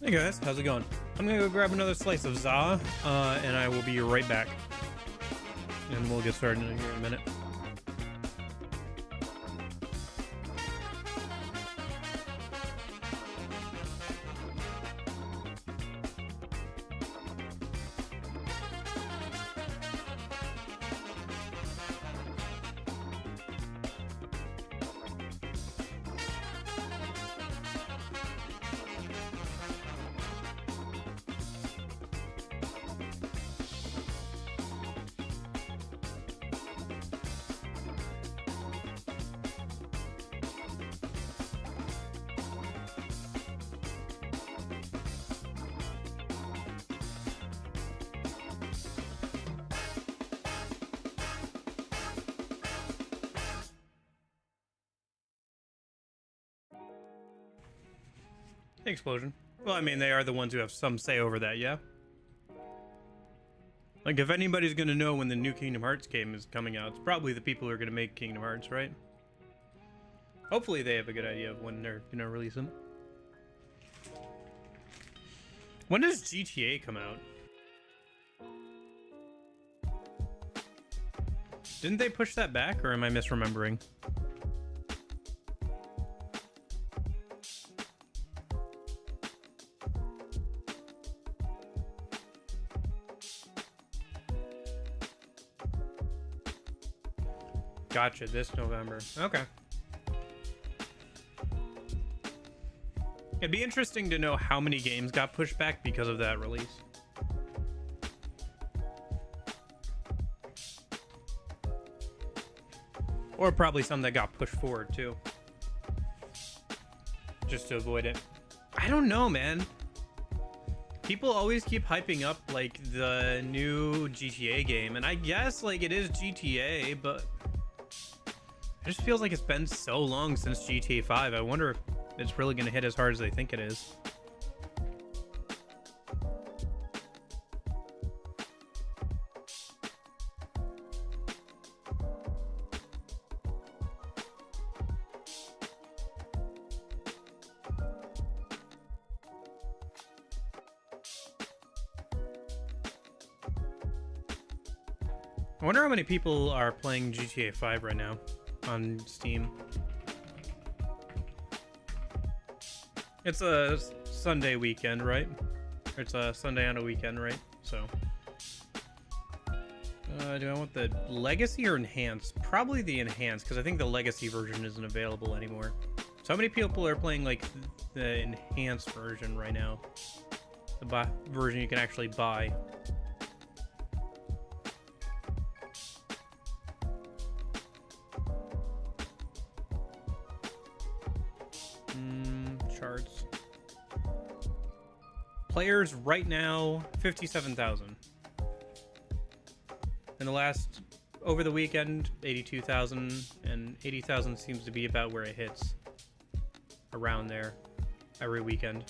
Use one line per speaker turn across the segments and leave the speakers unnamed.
Hey guys, how's it going? I'm gonna go grab another slice of za, and I will be right back. And we'll get started in here in a minute. Explosion. Well, I mean, they are the ones who have some say over that, yeah? Like, if anybody's gonna know when the new Kingdom Hearts game is coming out, it's probably the people who are gonna make Kingdom Hearts, right? Hopefully they have a good idea of when they're gonna release them. When does GTA come out? Didn't they push that back, or am I misremembering? Gotcha, this November. Okay. It'd be interesting to know how many games got pushed back because of that release. Or probably some that got pushed forward too. Just to avoid it. I don't know, man. People always keep hyping up like the new GTA game, and I guess like it is GTA, but it just feels like it's been so long since GTA 5. I wonder if it's really going to hit as hard as they think it is. I wonder how many people are playing GTA 5 right now on Steam. It's a Sunday weekend, right? It's a Sunday on a weekend, right? So, do I want the Legacy or Enhanced? Probably the Enhanced, because I think the Legacy version isn't available anymore. So how many people are playing, like, the Enhanced version right now? The version you can actually buy. Charts. Players right now, 57,000. In the last, over the weekend, 82,000, and 80,000 seems to be about where it hits. Around there, every weekend.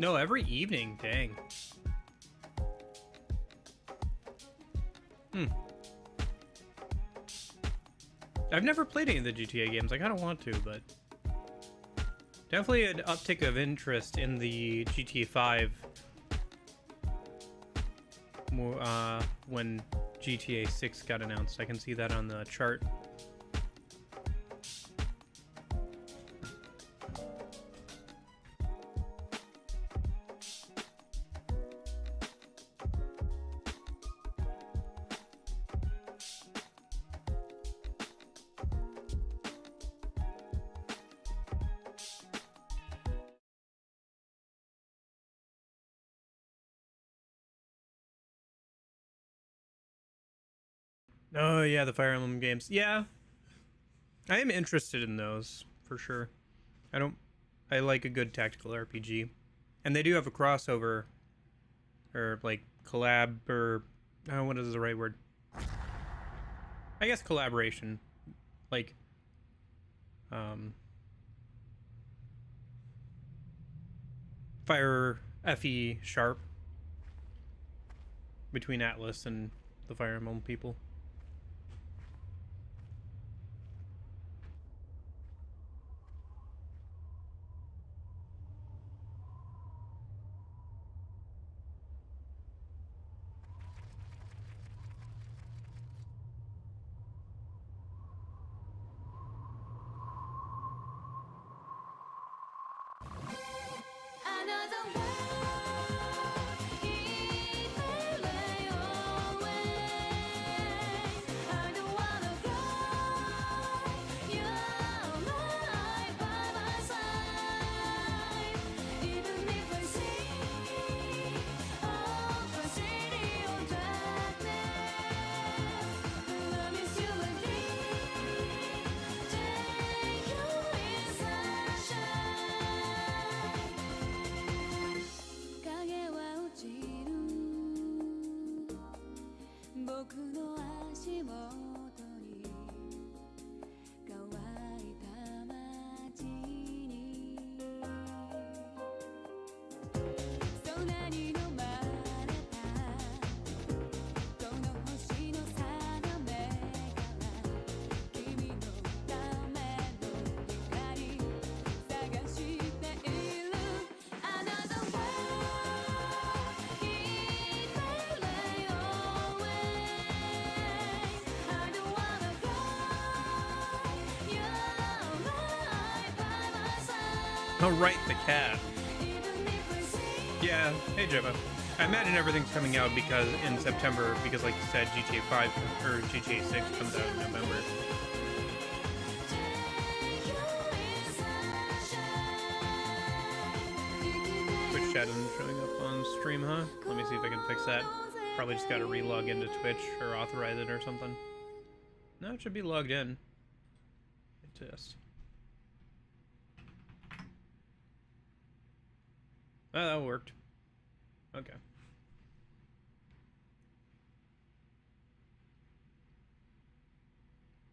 No, every evening, dang. I've never played any of the GTA games. I kind of want to, but definitely an uptick of interest in the GTA 5 when GTA 6 got announced. I can see that on the chart. Oh yeah, the Fire Emblem games. Yeah, I am interested in those for sure. I like a good tactical RPG, and they do have a crossover, or like collab, or what is the right word? I guess collaboration, like Fire FE Sharp between Atlas and the Fire Emblem people. Oh, right, the cat. Yeah, hey Jeva. I imagine everything's coming out because in September, because like you said, GTA 5 or GTA 6 comes out in November. Twitch chat isn't showing up on stream, huh? Let me see if I can fix that. Probably just gotta re-log into Twitch or authorize it or something. No, it should be logged in. Test. Oh, that worked. Okay.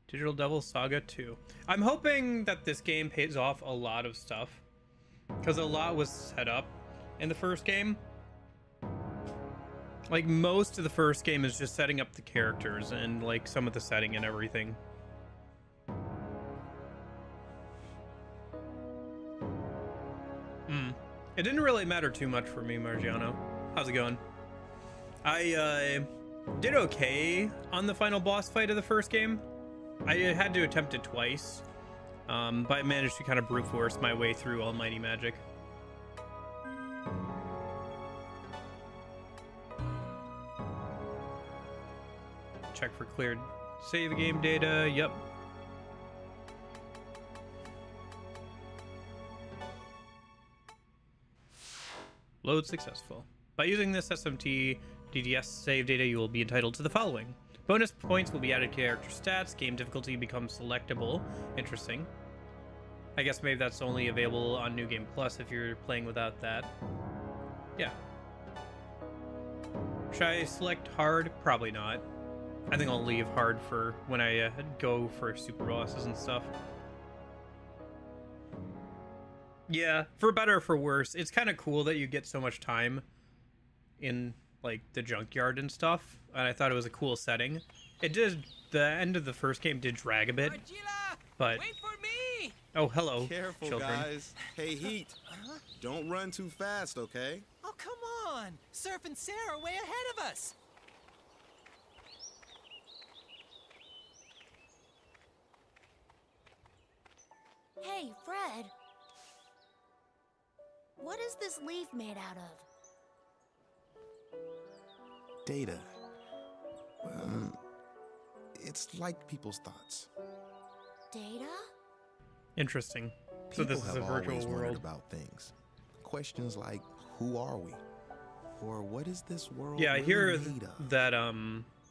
Digital Devil Saga 2. I'm hoping that this game pays off a lot of stuff, because a lot was set up in the first game. Like, most of the first game is just setting up the characters and, like, some of the setting and everything. It didn't really matter too much for me, Margiano. How's it going? I did okay on the final boss fight of the first game. I had to attempt it twice, but I managed to kind of brute force my way through Almighty Magic. Check for cleared save game data. Yep. Load successful. By using this SMT DDS save data, you will be entitled to the following. Bonus points will be added to character stats. Game difficulty becomes selectable. Interesting. I guess maybe that's only available on New Game Plus if you're playing without that. Yeah. Should I select hard? Probably not. I think I'll leave hard for when I go for super bosses and stuff. Yeah, for better or for worse, it's kind of cool that you get so much time in, like, the junkyard and stuff, and I thought it was a cool setting. It did, the end of the first game did drag a bit, but... Wait for me! Oh, hello,
Careful,
children.
Guys. Hey, Heat. Don't run too fast, okay?
Oh, come on! Surf and Sarah are way ahead of us!
Hey, Fred. What is this leaf made out of?
Data. Well, it's like people's thoughts.
Data?
Interesting. So
People
this is a
have
virtual
always wondered
world.
about things. Questions like, who are we? Or what is this world
Yeah, I hear
really made of?
that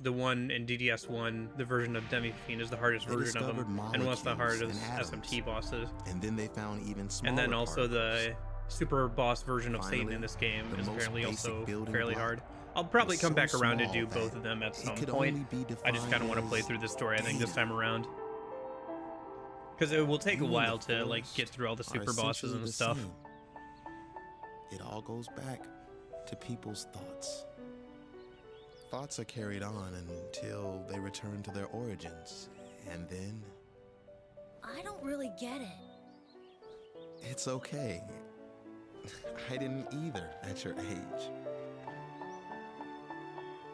the one in DDS1, the version of Demi-Fiend is the hardest
They
version of them, and one of the
molecules
hardest
and atoms.
SMT bosses.
And then they found even smaller
And then also
particles.
the super boss version of Satan
Finally,
in this game
the
is
most
apparently
basic
also
building
fairly
block
hard. I'll probably
is
come
so
back around to
small
do
that
both of them at
it
some
could
point.
only be
I just kind of want to
defined
play
as
through the story, I think, this
data.
time around. Because it will take a
You and
while
the
to, like,
Force
get through all the
are
super bosses
essentially
and
the
stuff.
same. It all goes back to people's thoughts. Thoughts are carried on until they return to their origins, and then...
I don't really get it.
It's okay. I didn't either at your age.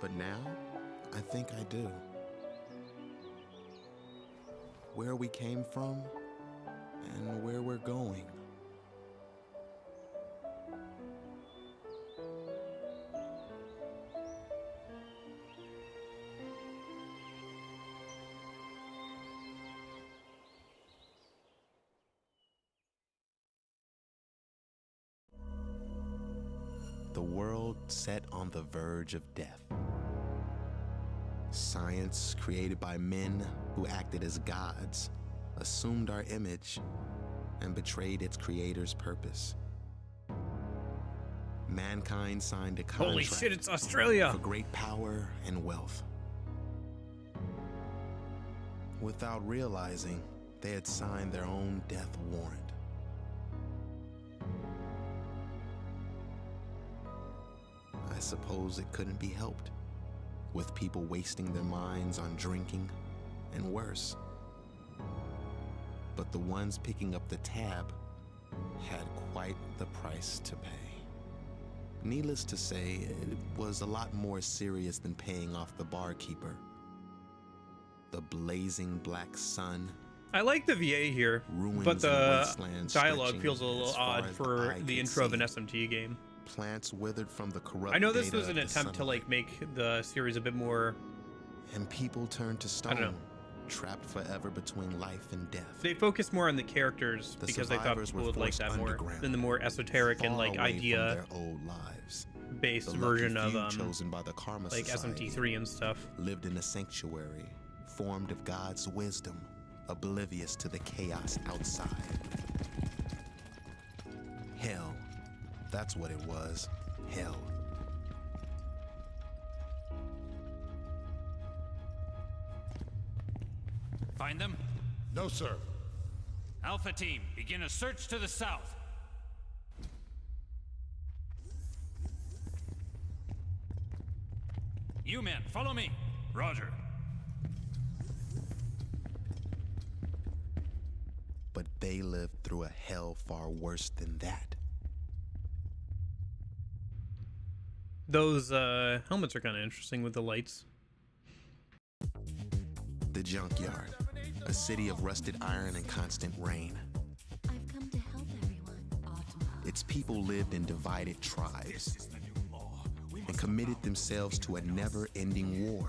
But now, I think I do. Where we came from, and where we're going. The world set on the verge of death. Science created by men who acted as gods, assumed our image, and betrayed its creator's purpose. Mankind signed a contract
Holy shit, it's Australia!
for great power and wealth. Without realizing, they had signed their own death warrant. I suppose it couldn't be helped, with people wasting their minds on drinking and worse. But the ones picking up the tab had quite the price to pay. Needless to say, it was a lot more serious than paying off the barkeeper. The blazing black sun
I like the VA here,
Ruins
but
and
the
wastelands
dialogue
stretching
feels a
as
little
far
odd
as the
for
eye
the
can
intro of an
see.
SMT game.
Plants withered from the corrupt
I know this
data
was
of
an
the
attempt to
sunlight.
like make the series a bit more.
And people turned to
I don't know.
stone, trapped forever between life and death.
They focused more on the characters
The
because they thought
survivors
people
were
would like
forced
that more
underground,
than the more esoteric and
far
like
away from
idea-based
their old lives. The
version
lucky
of
few chosen by the Karma
like
Society
SMT3 and stuff.
lived in a sanctuary formed of God's wisdom, oblivious to the chaos outside. Hell. That's what it was. Hell.
Find them?
No, sir.
Alpha team, begin a search to the south. You men, follow me. Roger.
But they lived through a hell far worse than that.
Those helmets are kind of interesting with the lights.
The junkyard, a city of rusted iron and constant rain.
I've come to help everyone.
Its people lived in divided tribes and committed themselves to a never-ending war.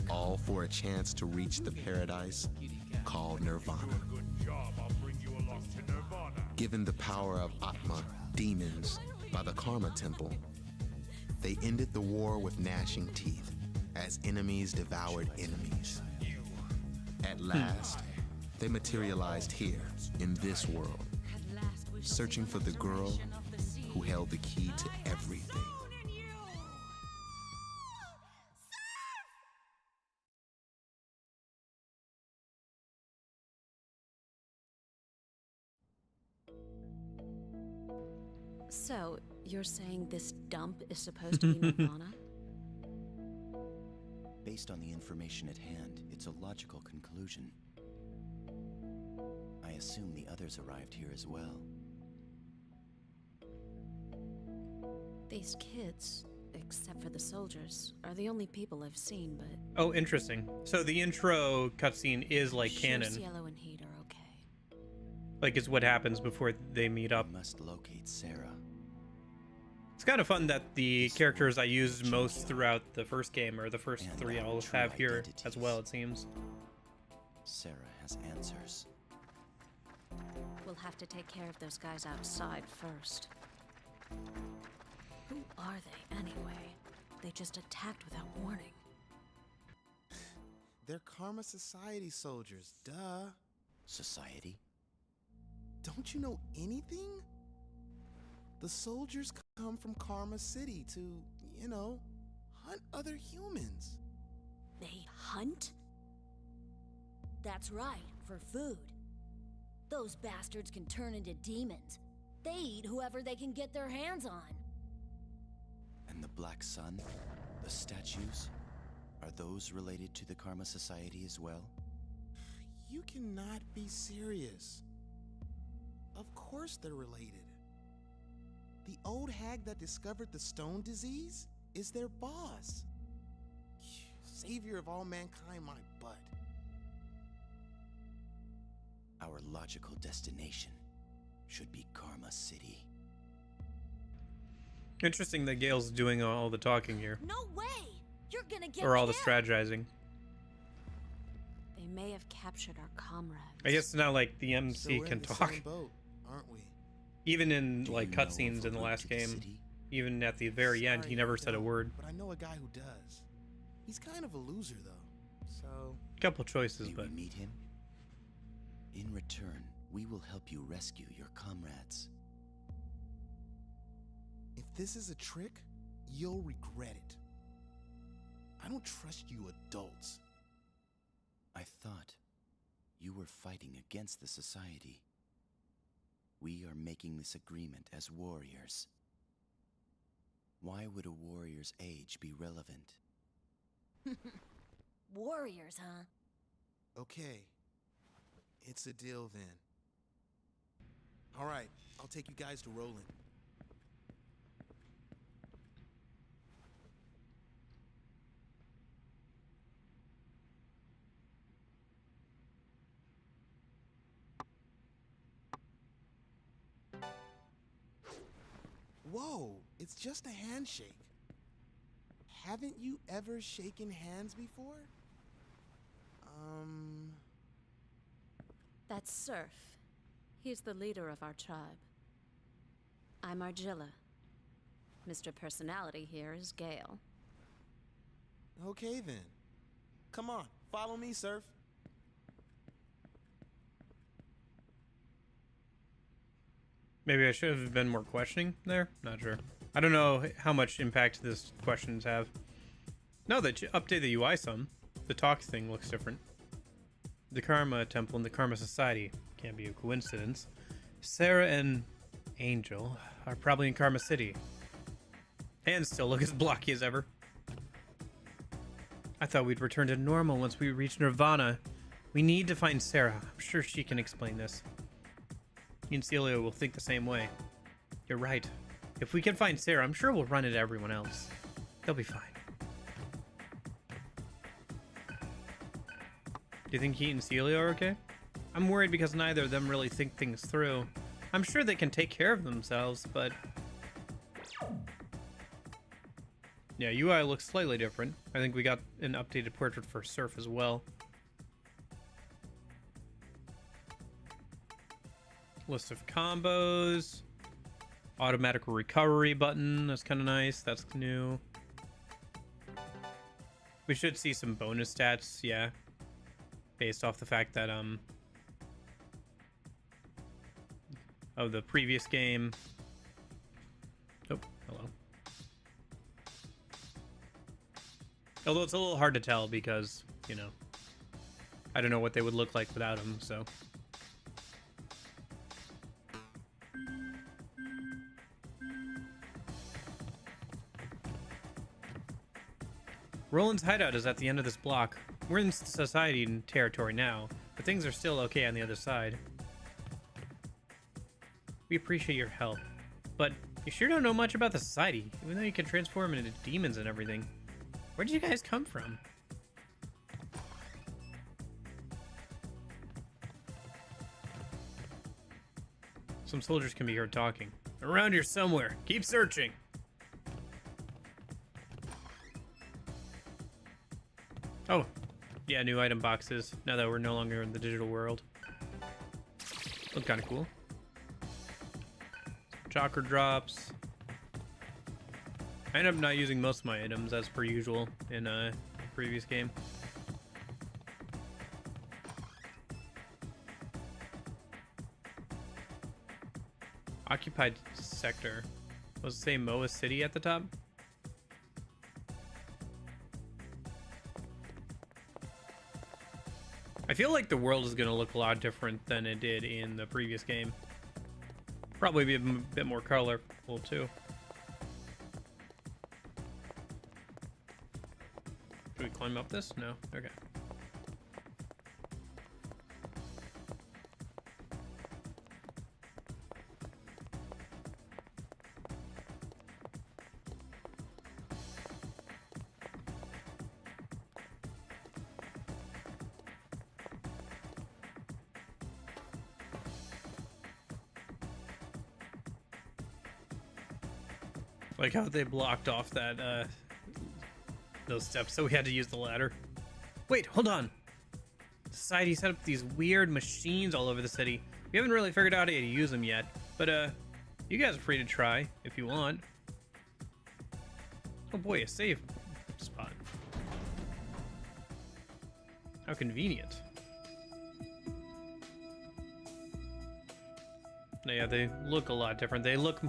All for a chance to reach the paradise called Nirvana. Given the power of Atma, demons, by the Karma Temple, they ended the war with gnashing teeth as enemies devoured enemies. At last, they materialized here in this world, searching for the girl who held the key to everything.
So, you're saying this dump is supposed to be Nirvana?
Based on the information at hand, it's a logical conclusion. I assume the others arrived here as well.
These kids, except for the soldiers, are the only people I've seen, but...
Oh, interesting. So the intro cutscene is like canon.
Cielo and Heat are okay.
Like it's what happens before they meet up.
We must locate Sarah.
It's kind of fun that the characters I used most throughout the first game, or the first
And
three,
our
I'll
true
have here as
identities.
well, it seems.
Sarah has answers.
We'll have to take care of those guys outside first. Who are they, anyway? They just attacked without warning.
They're Karma Society soldiers, duh.
Society?
Don't you know anything? The soldiers come from Karma City to, you know, hunt other humans.
They hunt? That's right, for food. Those bastards can turn into demons. They eat whoever they can get their hands on.
And the Black Sun? The statues? Are those related to the Karma Society as well?
You cannot be serious. Of course they're related. The old hag that discovered the stone disease is their boss. Savior of all mankind, my butt.
Our logical destination should be Karma City.
Interesting that Gale's doing all the talking here.
No way! You're gonna get
Or all the
killed!
strategizing.
They may have captured our comrades.
I guess now like the
So
MC
we're
can
in the
talk.
same boat, aren't we?
Even in
Do
like
you know of
cutscenes
a
in the
route
last
to the
game.
city?
Even at the very end,
Sorry,
he never
I
said a
don't,
word.
But I know a guy who does. He's kind of a loser, though. So,
Couple choices,
May
but
we meet him? In return, we will help you rescue your comrades.
if this is a trick, you'll regret it. I don't trust you adults.
I thought you were fighting against the society. We are making this agreement as warriors. Why would a warrior's age be relevant?
Warriors, huh?
Okay. It's a deal then. All right, I'll take you guys to Roland. Whoa, it's just a handshake. Haven't you ever shaken hands before?
That's Surf. He's the leader of our tribe. I'm Argilla. Mr. Personality here is Gale.
Okay then. Come on, follow me, Surf.
Maybe I should have been more questioning there. Not sure. I don't know how much impact this questions have. No, they update the UI some. The talk thing looks different. The Karma Temple and the Karma Society can't be a coincidence. Sarah and Angel are probably in Karma City. Hands still look as blocky as ever. I thought we'd return to normal once we reach Nirvana. We need to find Sarah. I'm sure she can explain this. You and Celia will think the same way. You're right. If we can find Sarah, I'm sure we'll run into everyone else. They'll be fine. Do you think he and Celia are okay? I'm worried because neither of them really think things through. I'm sure they can take care of themselves, but... yeah, UI looks slightly different. I think we got an updated portrait for Surf as well. List of combos. Automatic recovery button. That's kind of nice. That's new. We should see some bonus stats, yeah. Based off the fact that, of the previous game. Oh, hello. Although it's a little hard to tell because, you know, I don't know what they would look like without him, so. Roland's hideout is at the end of this block. We're in society territory now, but things are still okay on the other side. We appreciate your help, but you sure don't know much about the society, even though you can transform into demons and everything. Where did you guys come from? Some soldiers can be heard talking. Around here somewhere. Keep searching. Oh, yeah, new item boxes, now that we're no longer in the digital world. Look kind of cool. Chakra drops. I end up not using most of my items as per usual in a previous game. Occupied sector. Was it say Moa City at the top? I feel like the world is going to look a lot different than it did in the previous game. Probably be a bit more colorful too. Should we climb up this? No? Okay. Like how they blocked off that, those steps, so we had to use the ladder. Wait, hold on. Society set up these weird machines all over the city. We haven't really figured out how to use them yet, but, you guys are free to try if you want. Oh boy, a save spot. How convenient. Yeah, they look a lot different. They look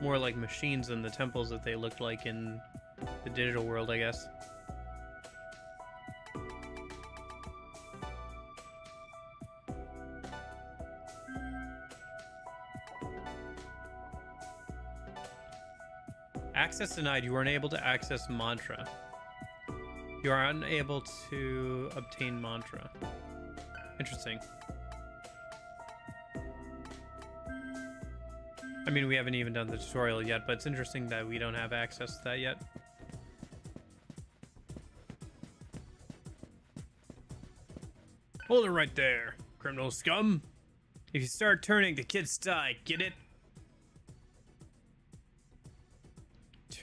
more like machines than the temples that they looked like in the digital world, I guess. Access denied. You are unable to access mantra. You are unable to obtain mantra. Interesting. I mean, we haven't even done the tutorial yet, but it's interesting that we don't have access to that yet. Hold it right there, criminal scum. If you start turning, the kids die, get it?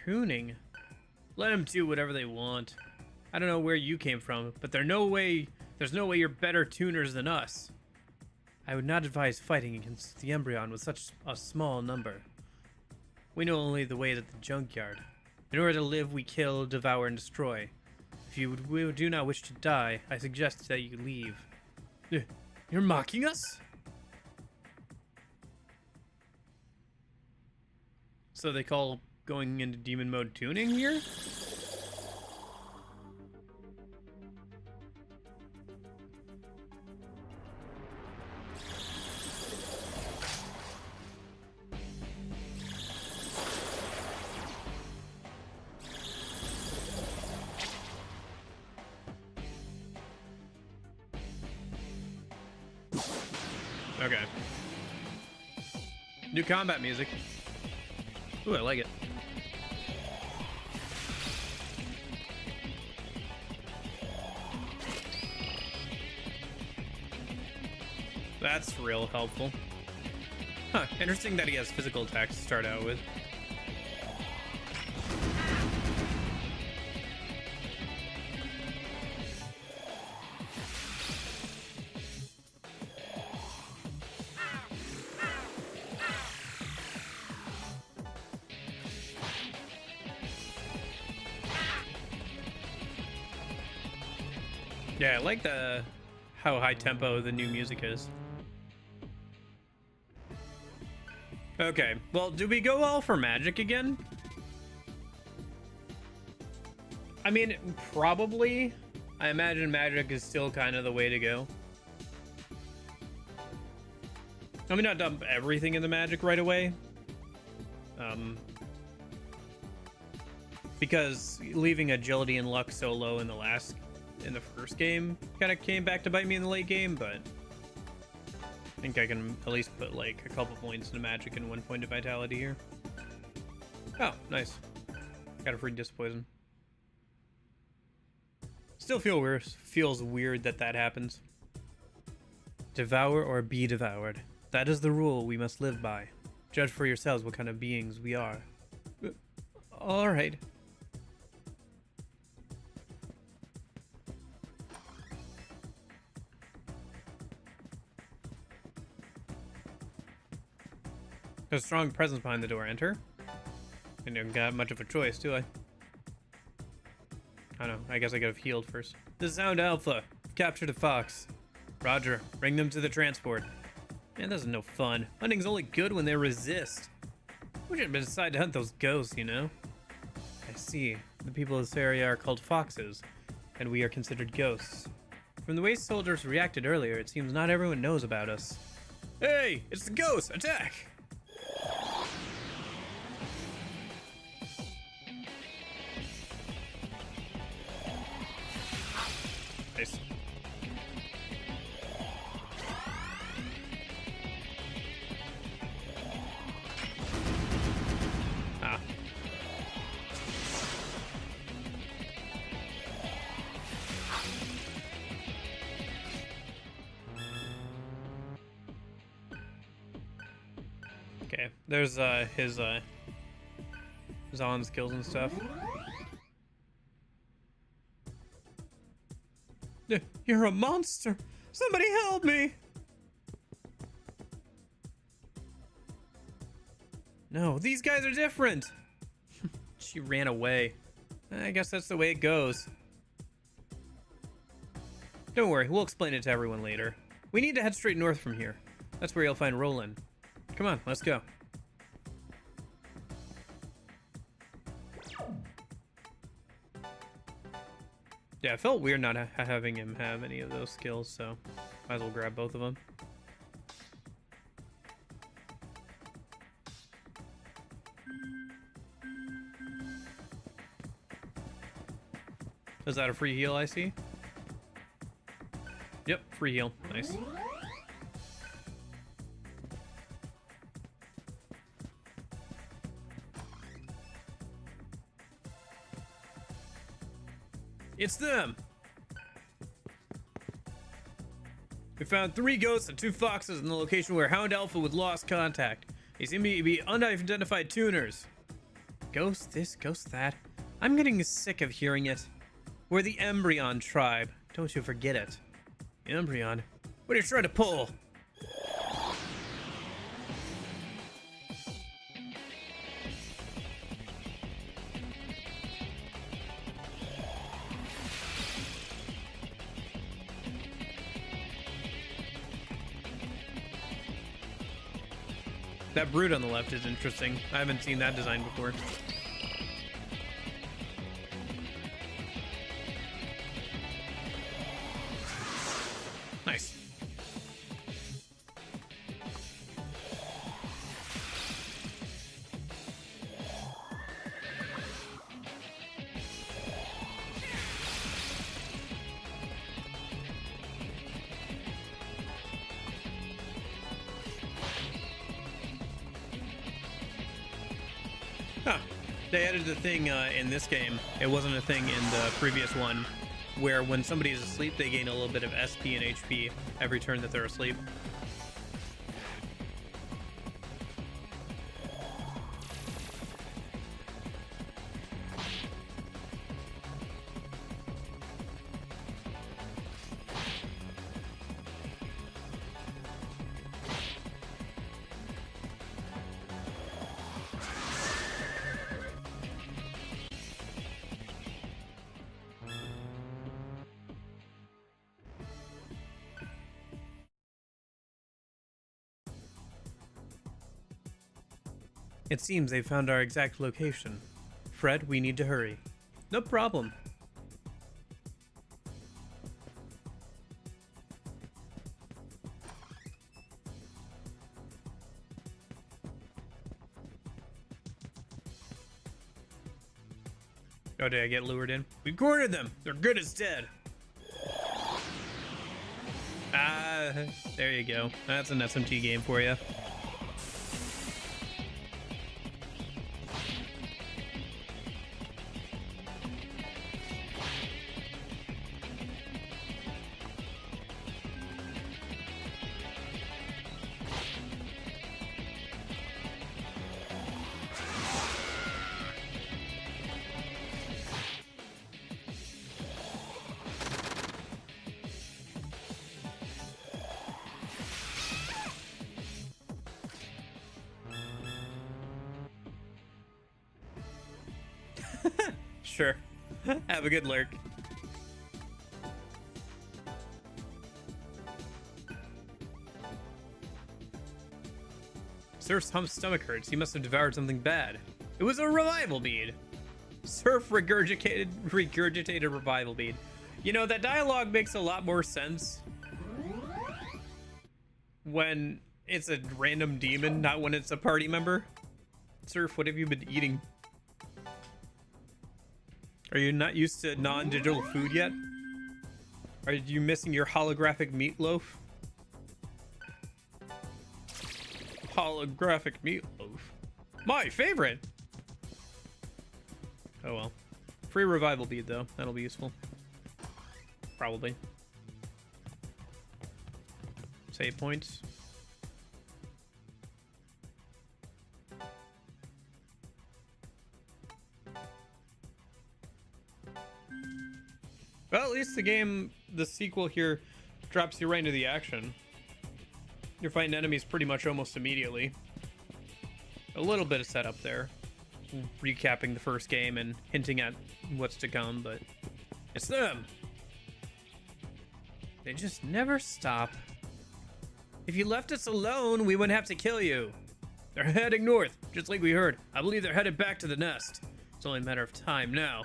tuning. Let them do whatever they want. I don't know where you came from, but there's no way you're better tuners than us. I would not advise fighting against the Embryon with such a small number. We know only the way to the junkyard. In order to live, we kill, devour, and destroy. If you do not wish to die, I suggest that you leave. You're mocking us? So they call going into demon mode tuning here? Okay. New combat music. Ooh, I like it. That's real helpful. Huh, interesting that he has physical attacks to start out with. Yeah, I like how high tempo the new music is. Okay, well, do we go all for magic again? I mean, probably. I imagine magic is still kind of the way to go. I mean, not dump everything in the magic right away. Because leaving agility and luck so low in the first game kind of came back to bite me in the late game, but I think I can at least put like a couple points into magic and 1 point of vitality here. Oh, nice. Got a free disc poison. Still feels weird that happens. Devour or be devoured. That is the rule we must live by. Judge for yourselves what kind of beings we are. All right. There's a strong presence behind the door. Enter. I don't got much of a choice, do I? I don't know. I guess I gotta have healed first. The Sound Alpha. Captured a fox. Roger. Bring them to the transport. Man, this is no fun. Hunting's only good when they resist. We should decide to hunt those ghosts, you know? I see. The people of this area are called foxes, and we are considered ghosts. From the way soldiers reacted earlier, it seems not everyone knows about us. Hey! It's the ghosts! Attack! Nice. Ah. Okay, there's his on skills and stuff. You're a monster! Somebody help me! No, these guys are different! She ran away. I guess that's the way it goes. Don't worry, we'll explain it to everyone later. We need to head straight north from here. That's where you'll find Roland. Come on, let's go. Yeah, it felt weird not having him have any of those skills, so might as well grab both of them. Is that a free heal I see? Yep, free heal. Nice. It's them! We found 3 ghosts and 2 foxes in the location where Hound Alpha was lost contact. They seem to be unidentified tuners. Ghost this, ghost that. I'm getting sick of hearing it. We're the Embryon tribe. Don't you forget it. Embryon? What are you trying to pull? That brood on the left is interesting. I haven't seen that design before. Nice. Huh. They added the thing in this game. It wasn't a thing in the previous one, where when somebody is asleep, they gain a little bit of SP and HP every turn that they're asleep. It seems they found our exact location. Fred, we need to hurry. No problem. Oh, did I get lured in? We cornered them! They're good as dead! Ah, there you go. That's an SMT game for you. Sure. Have a good lurk. Surf's stomach hurts. He must have devoured something bad. It was a revival bead. Surf regurgitated revival bead. You know, that dialogue makes a lot more sense when it's a random demon, not when it's a party member. Surf, what have you been eating? Are you not used to non-digital food yet? Are you missing your holographic meatloaf? Holographic meatloaf. My favorite! Oh well. Free revival bead though. That'll be useful. Probably. Save points. Well, at least the sequel here, drops you right into the action. You're fighting enemies pretty much almost immediately. A little bit of setup there. Recapping the first game and hinting at what's to come, but it's them! They just never stop. If you left us alone, we wouldn't have to kill you. They're heading north, just like we heard. I believe they're headed back to the nest. It's only a matter of time now.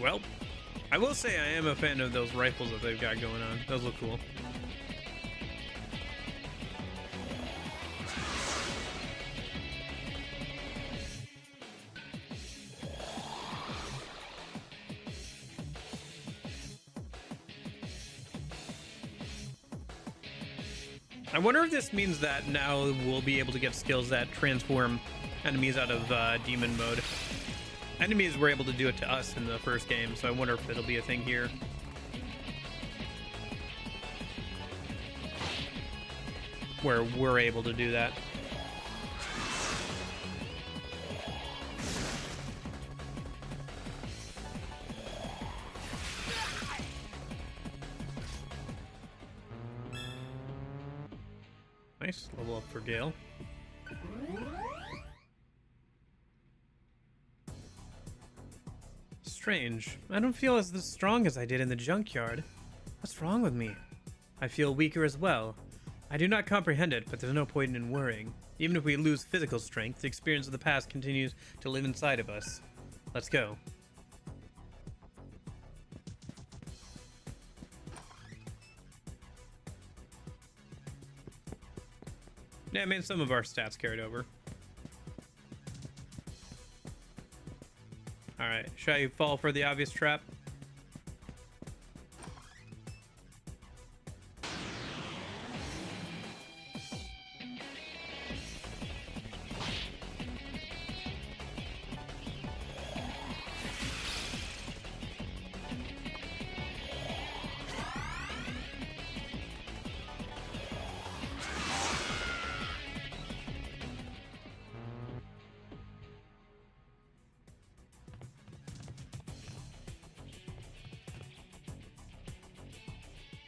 Well, I will say I am a fan of those rifles that they've got going on. Those look cool. I wonder if this means that now we'll be able to get skills that transform enemies out of demon mode. Enemies were able to do it to us in the first game, so I wonder if it'll be a thing here. Where we're able to do that. Nice, level up for Gale. Strange. I don't feel as strong as I did in the junkyard. What's wrong with me? I feel weaker as well. I do not comprehend it, but there's no point in worrying. Even if we lose physical strength, the experience of the past continues to live inside of us. Let's go. Yeah, I mean, some of our stats carried over. Alright, should I fall for the obvious trap?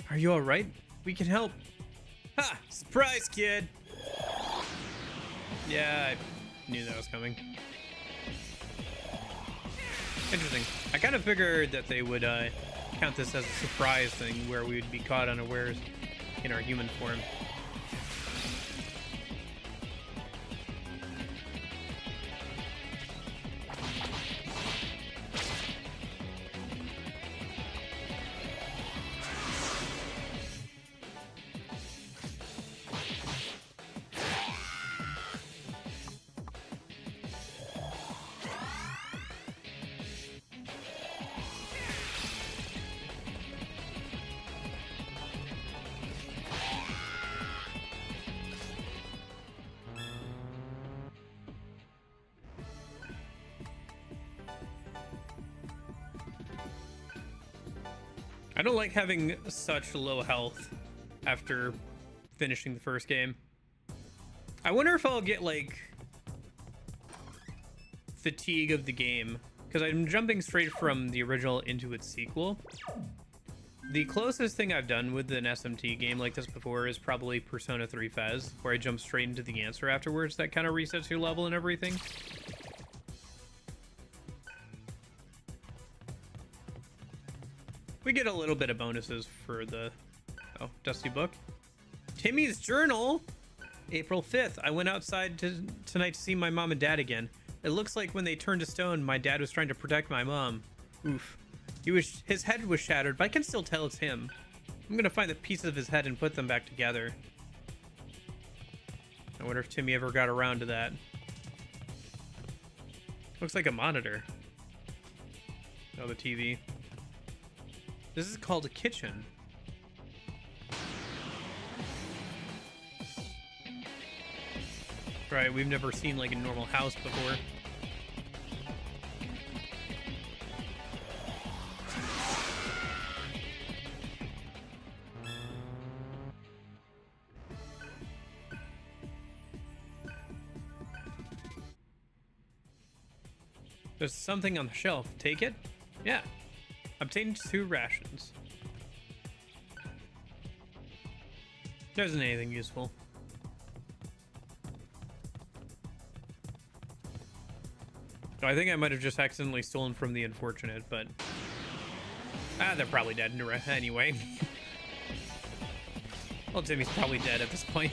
Are you alright? We can help. Ha! Surprise, kid! Yeah, I knew that was coming. Interesting. I kind of figured that they would count this as a surprise thing where we would be caught unawares in our human form. I don't like having such low health after finishing the first game. I wonder if I'll get, like, fatigue of the game, because I'm jumping straight from the original into its sequel. The closest thing I've done with an SMT game like this before is probably Persona 3 Fez, where I jump straight into the answer afterwards. That kind of resets your level and everything. We get a little bit of bonuses for the... Oh, Dusty Book. Timmy's Journal! April 5th. I went outside tonight to see my mom and dad again. It looks like when they turned to stone, my dad was trying to protect my mom. Oof. His head was shattered, but I can still tell it's him. I'm gonna find the pieces of his head and put them back together. I wonder if Timmy ever got around to that. Looks like a monitor. Oh, the TV. This is called a kitchen. Right, we've never seen like a normal house before. There's something on the shelf. Take it? Yeah. Obtain 2 rations. There isn't anything useful. I think I might have just accidentally stolen from the unfortunate, but... they're probably dead anyway. Well, Timmy's probably dead at this point.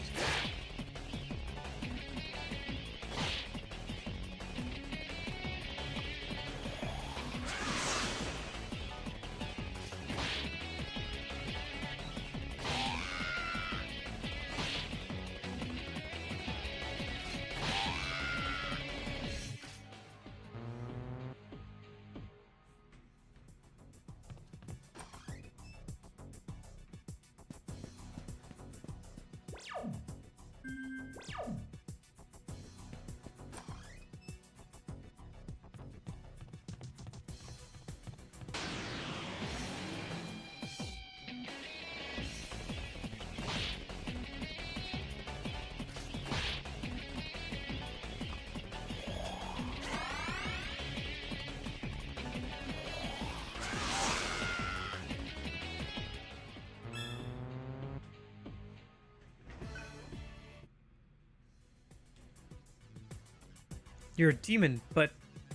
You're a demon, but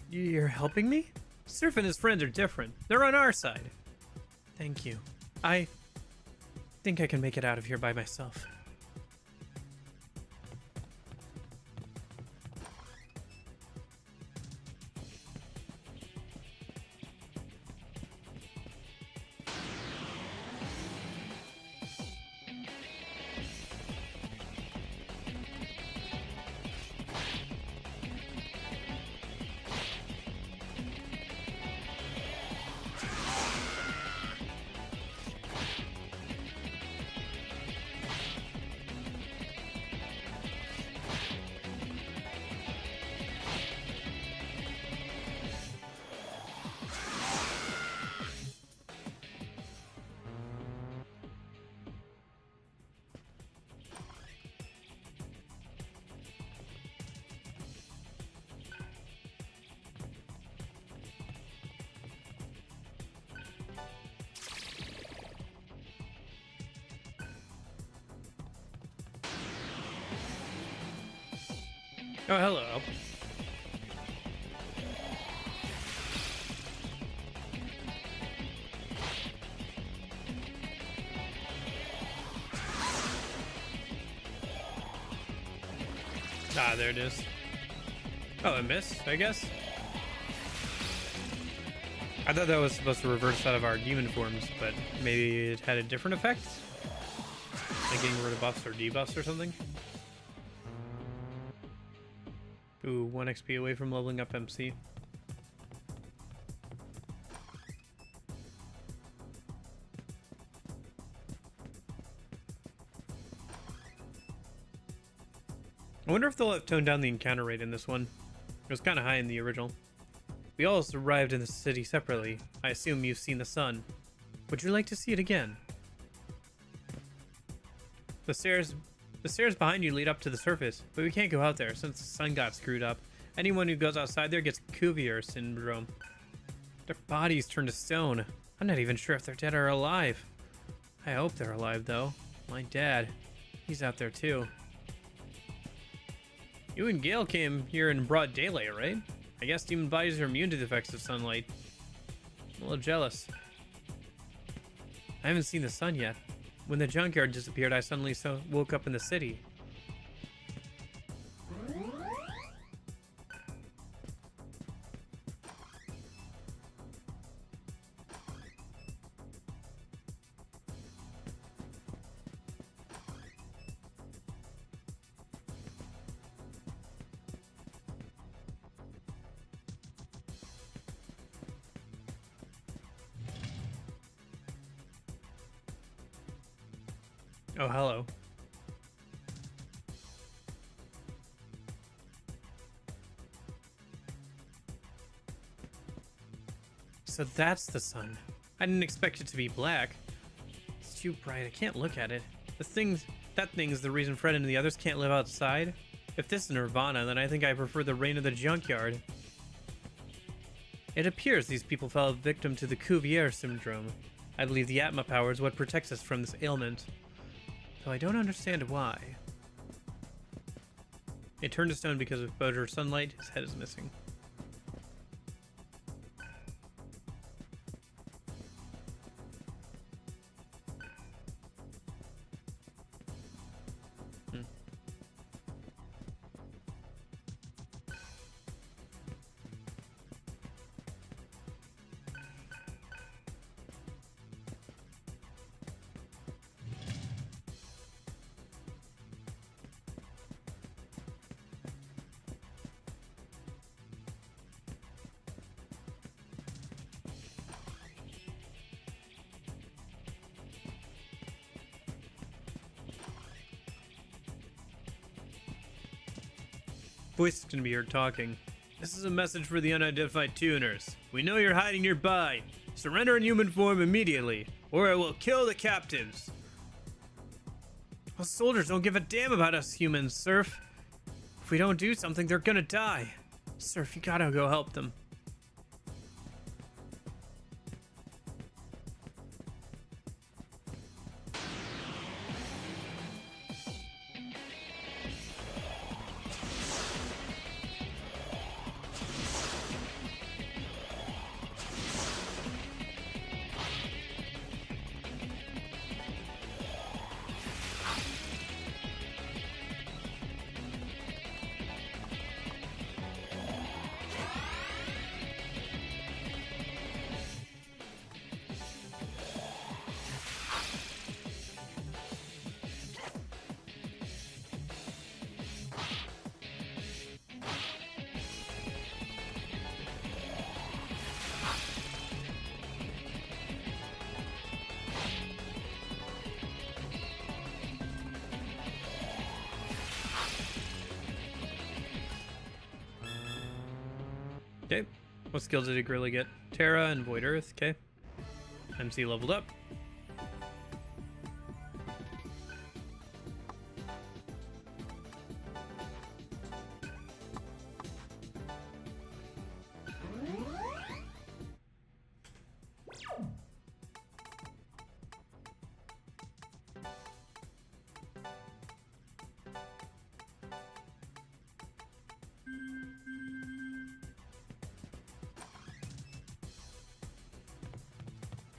you're helping me? Surf and his friends are different. They're on our side. Thank you. I think I can make it out of here by myself. Oh, hello. Ah, there it is. Oh, I missed, I guess. I thought that was supposed to reverse out of our demon forms, but maybe it had a different effect? Like getting rid of buffs or debuffs or something? Ooh, 1 XP away from leveling up MC. I wonder if they'll have toned down the encounter rate in this one. It was kind of high in the original. We all arrived in the city separately. I assume you've seen the sun. Would you like to see it again? The stairs behind you lead up to the surface, but we can't go out there since the sun got screwed up. Anyone who goes outside there gets Cuvier syndrome. Their bodies turn to stone. I'm not even sure if they're dead or alive. I hope they're alive, though. My dad, he's out there too. You and Gale came here in broad daylight, right? I guess demon bodies are immune to the effects of sunlight. I'm a little jealous. I haven't seen the sun yet. When the junkyard disappeared, I suddenly woke up in the city. Oh, hello. So that's the sun. I didn't expect it to be black. It's too bright, I can't look at it. That thing's the reason Fred and the others can't live outside. If this is Nirvana, then I think I prefer the reign of the junkyard. It appears these people fell victim to the Cuvier syndrome. I believe the Atma power is what protects us from this ailment. Though I don't understand why. It turned to stone because of exposure to sunlight. His head is missing. Voice is gonna be heard talking. This is a message for the unidentified tuners. We know you're hiding nearby. Surrender in human form immediately, or I will kill the captives. Well, soldiers don't give a damn about us humans, Surf. If we don't do something, they're gonna die. Surf, you gotta go help them. What skills did Gorilla get? Terra and Void Earth, okay. MC leveled up.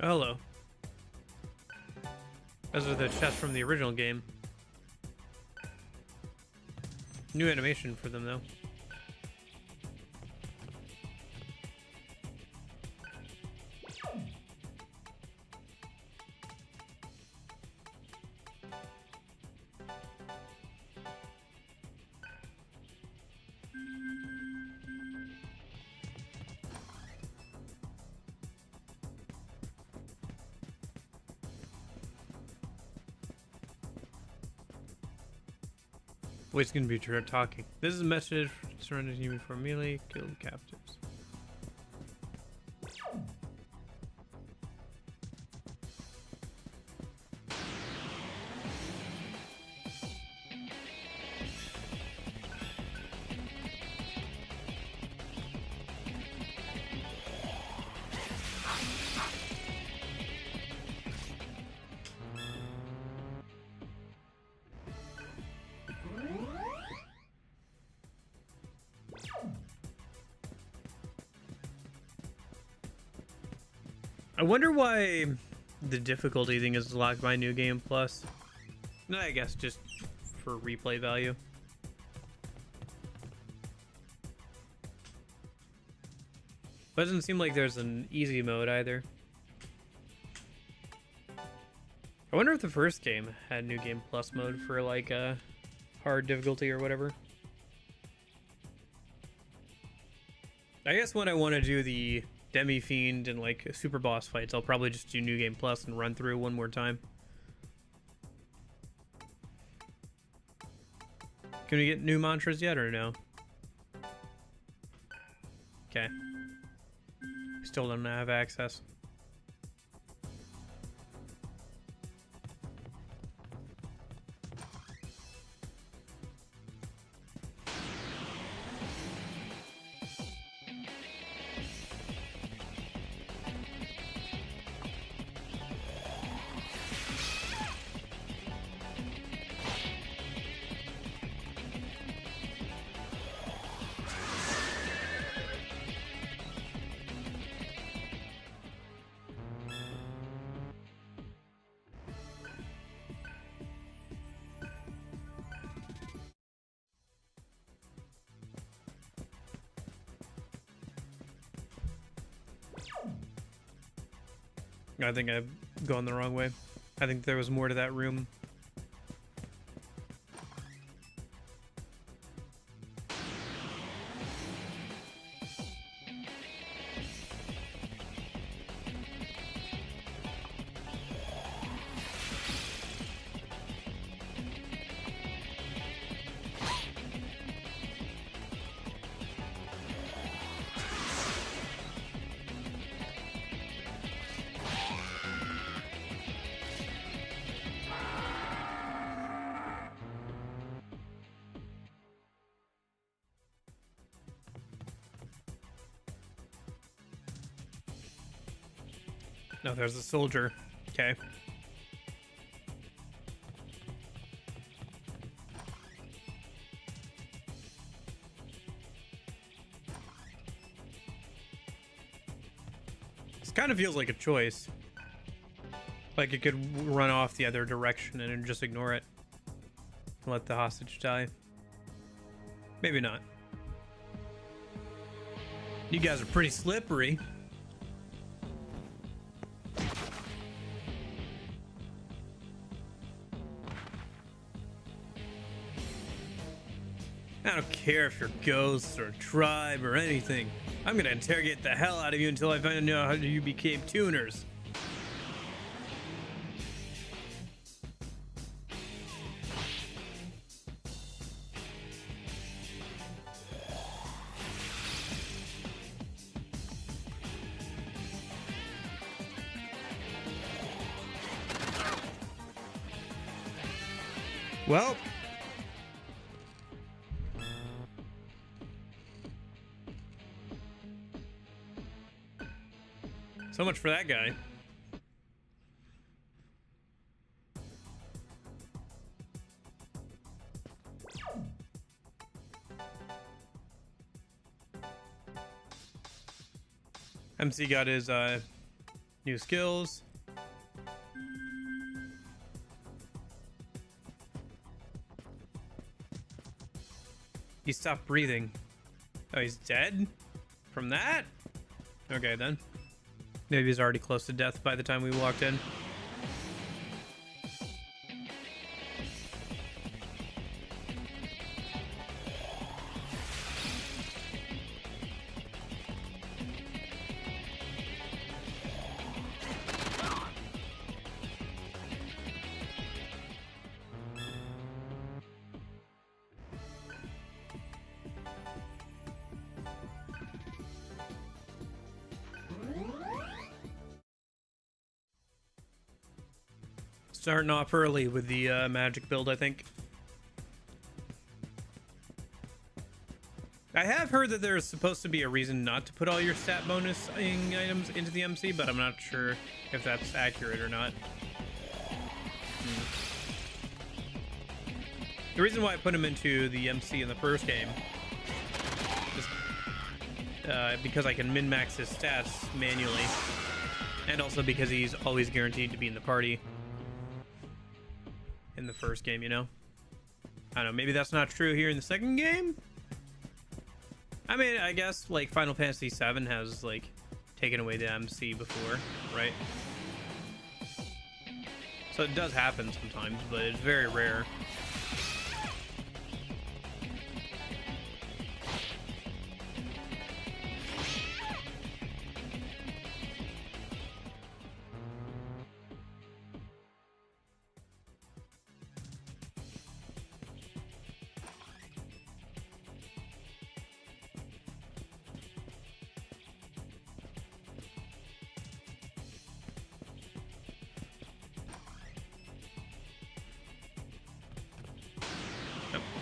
Oh, hello. Those are the chests from the original game. New animation for them, though. Voice can be talking. This is a message surrounding you before melee, kill the captives. I wonder why the difficulty thing is locked by New Game Plus. No, I guess just for replay value. Doesn't seem like there's an easy mode either. I wonder if the first game had New Game Plus mode for like a hard difficulty or whatever. I guess when I want to do the Demi Fiend and like super boss fights, I'll probably just do New Game Plus and run through one more time. Can we get new mantras yet or no? Okay. Still don't have access. I think I've gone the wrong way. I think there was more to that room. No, there's a soldier. Okay. This kind of feels like a choice. Like it could run off the other direction and just ignore it. And let the hostage die. Maybe not. You guys are pretty slippery. I don't care if you're ghosts or tribe or anything. I'm gonna interrogate the hell out of you until I find out how you became tuners. Well, so much for that guy. MC got his new skills. He stopped breathing. Oh, he's dead? From that? Okay, then. Maybe he's already close to death by the time we walked in. Starting off early with the magic build, I think. I have heard that there's supposed to be a reason not to put all your stat bonusing items into the MC, but I'm not sure if that's accurate or not. The reason why I put him into the MC in the first game is because I can min-max his stats manually, and also because he's always guaranteed to be in the party in the first game, you know? I don't know, maybe that's not true here in the second game? I mean, I guess, like, Final Fantasy VII has, like, taken away the MC before, right? So it does happen sometimes, but it's very rare.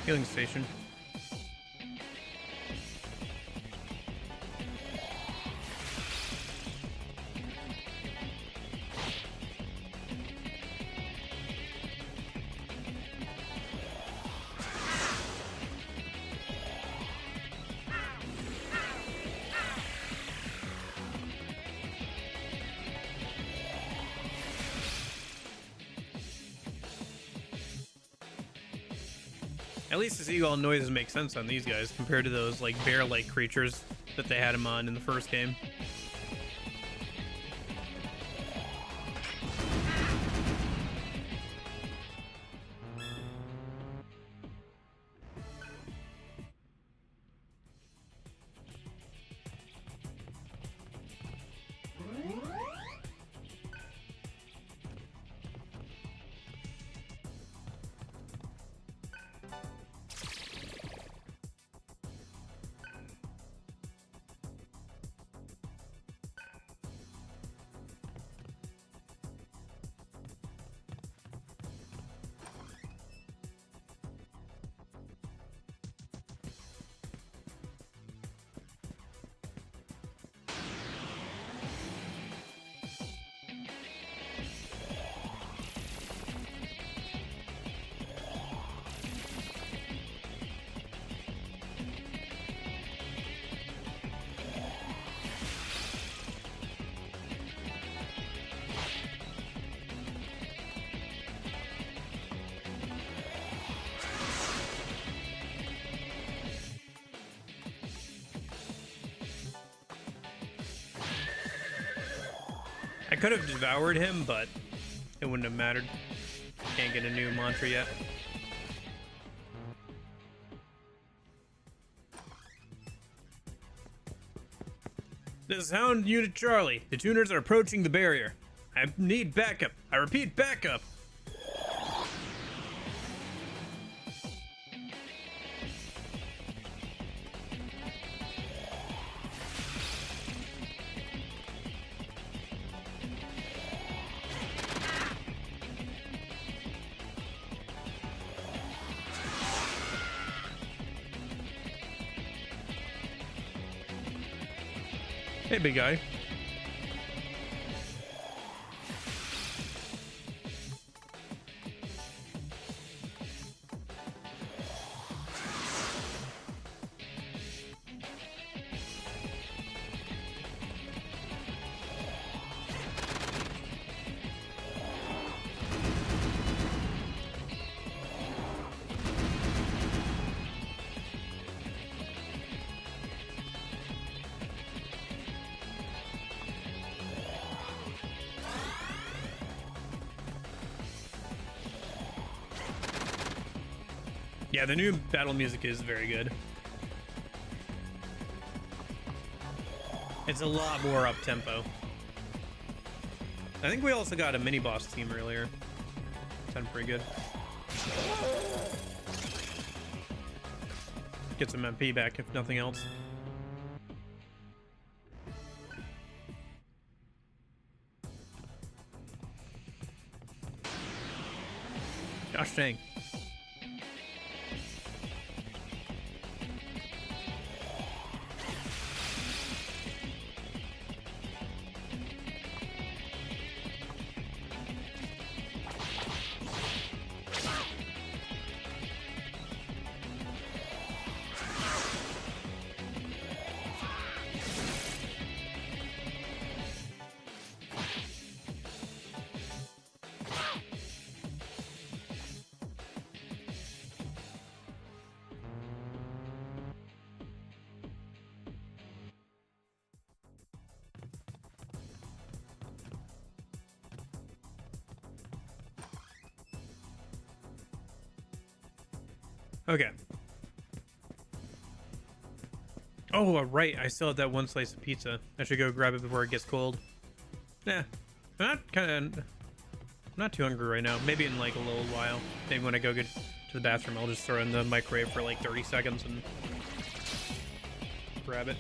Healing station. At least the seagull noises make sense on these guys compared to those like bear-like creatures that they had him on in the first game. I could have devoured him, but it wouldn't have mattered. Can't get a new mantra yet. This is Hound Unit Charlie. The tuners are approaching the barrier. I need backup. I repeat, backup. Hey, big guy. Yeah, the new battle music is very good. It's a lot more up-tempo. I think we also got a mini-boss theme earlier. Sounded pretty good. Get some MP back, if nothing else. Gosh dang. Okay. Oh, right. I still have that one slice of pizza. I should go grab it before it gets cold. Nah. I'm not too hungry right now. Maybe in like a little while. Maybe when I go get to the bathroom, I'll just throw it in the microwave for like 30 seconds and grab it.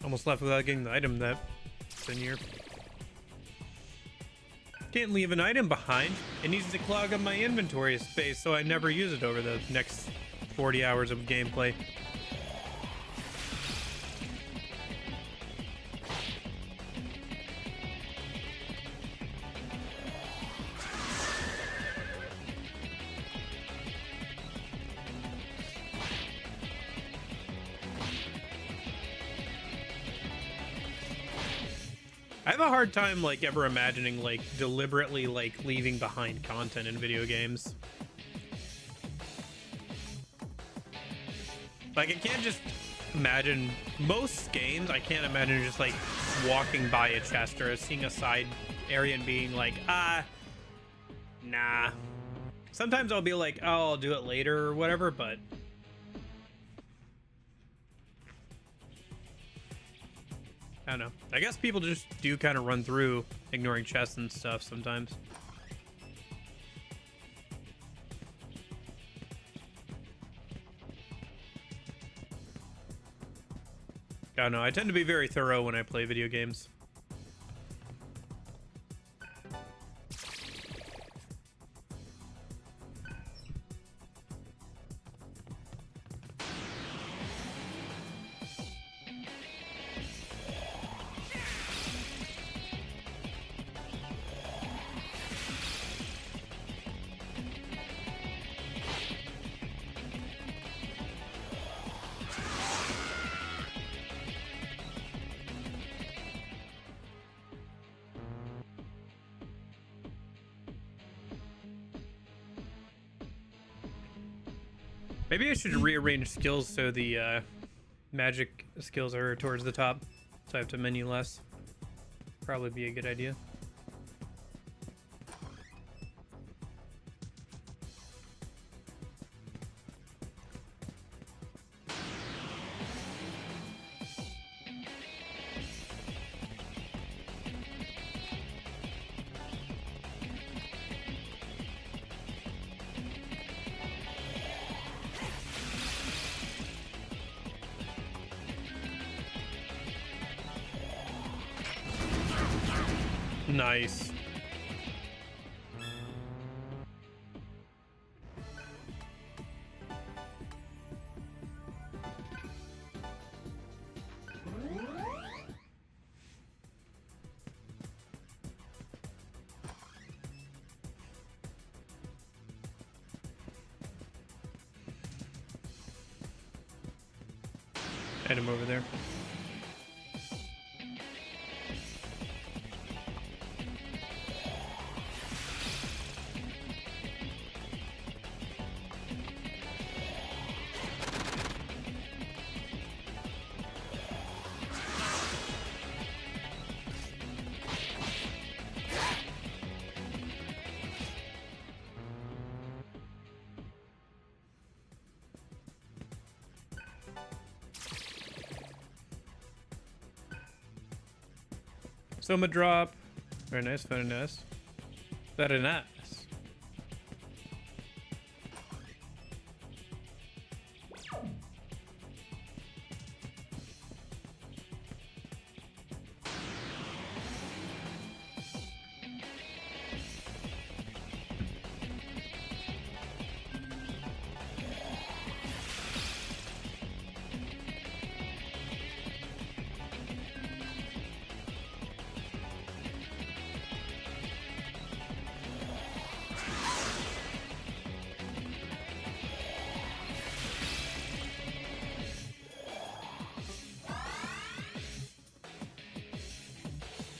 Almost left without getting the item that's in here. Can't leave an item behind. It needs to clog up my inventory space so I never use it over the next 40 hours of gameplay. I have a hard time like ever imagining like deliberately like leaving behind content in video games. Like I can't just imagine most games. I can't imagine just like walking by a chest or seeing a side area and being like, nah. Sometimes I'll be like, oh, I'll do it later or whatever, but I don't know. I guess people just do kind of run through ignoring chests and stuff sometimes. I don't know. I tend to be very thorough when I play video games. Maybe I should rearrange skills so the magic skills are towards the top, so I have to menu less. Probably be a good idea. Nice. Item over there. Soma drop. Very nice, very nice. Very nice.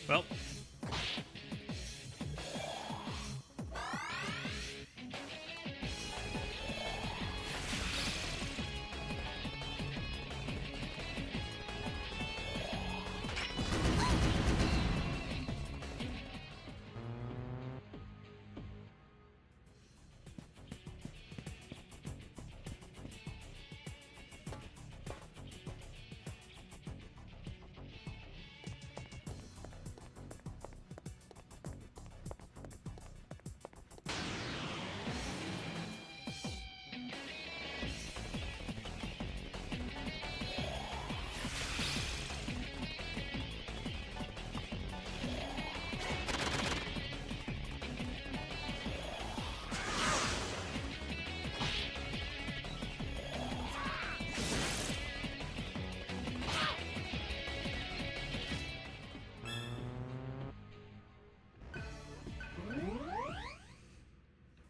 Well.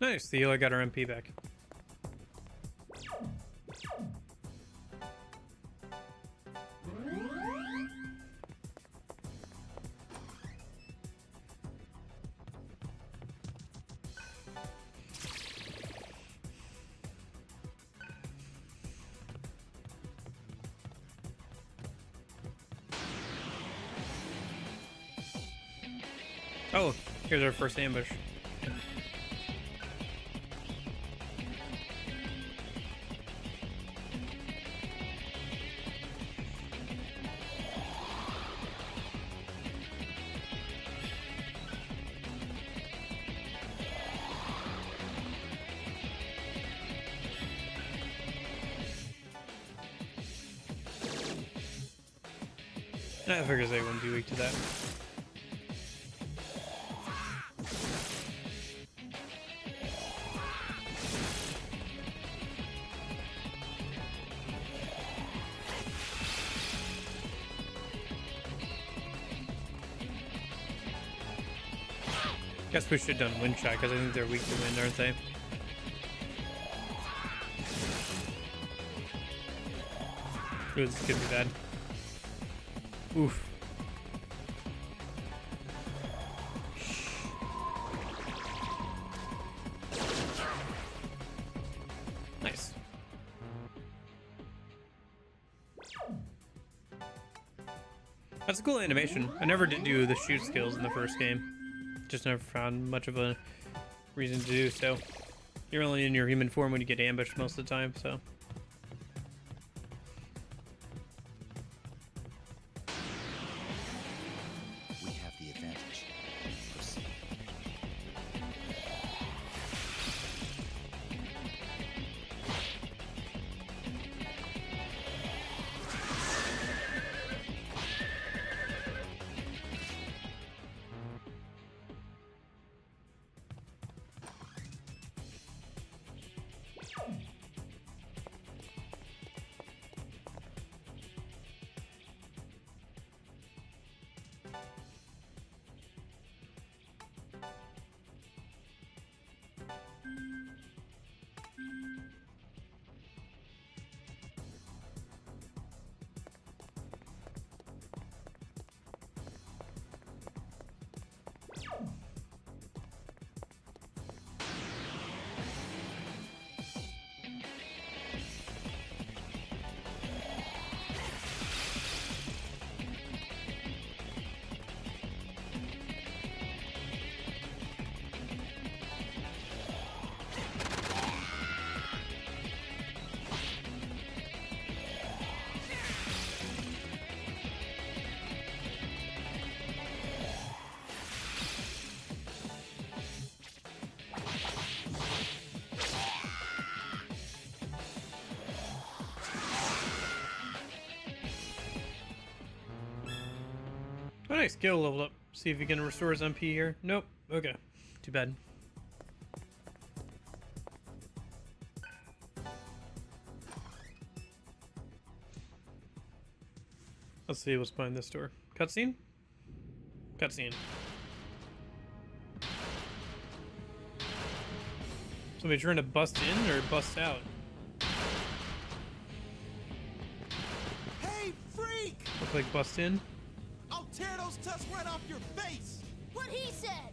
Nice, the healer got her MP back. Oh, here's our first ambush. I figures they wouldn't be weak to that. Guess we should have done wind shot because I think they're weak to wind, aren't they? Ooh, this could be bad. Oof. Nice. That's a cool animation. I never did do the shoot skills in the first game. Just never found much of a reason to do so. You're only in your human form when you get ambushed most of the time, so.
We have the advantage. Proceed.
Oh, nice. Gil leveled up. See if he can restore his MP here. Nope. Okay. Too bad. Let's see what's behind this door. Cutscene? Cutscene. Somebody trying to bust in or bust out?
Hey, freak!
Look like bust in.
I'll tear those tusks right off your face!
What he said!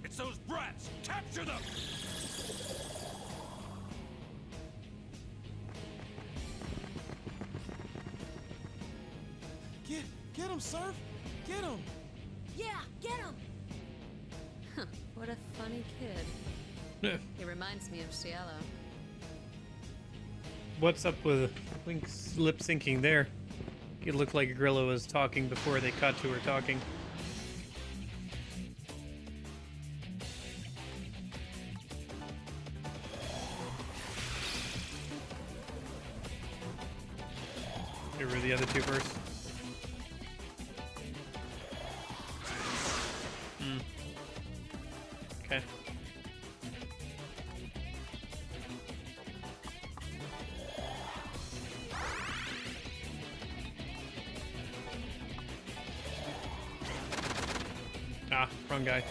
It's those brats! Capture them!
Get him, Surf! Get him!
Yeah, get him!
What a funny kid.
Yeah.
He reminds me of Cielo.
What's up with Link's lip syncing there? It looked like Gorilla was talking before they cut to her talking. Get rid of the other two first. Okay. Ah, wrong guy.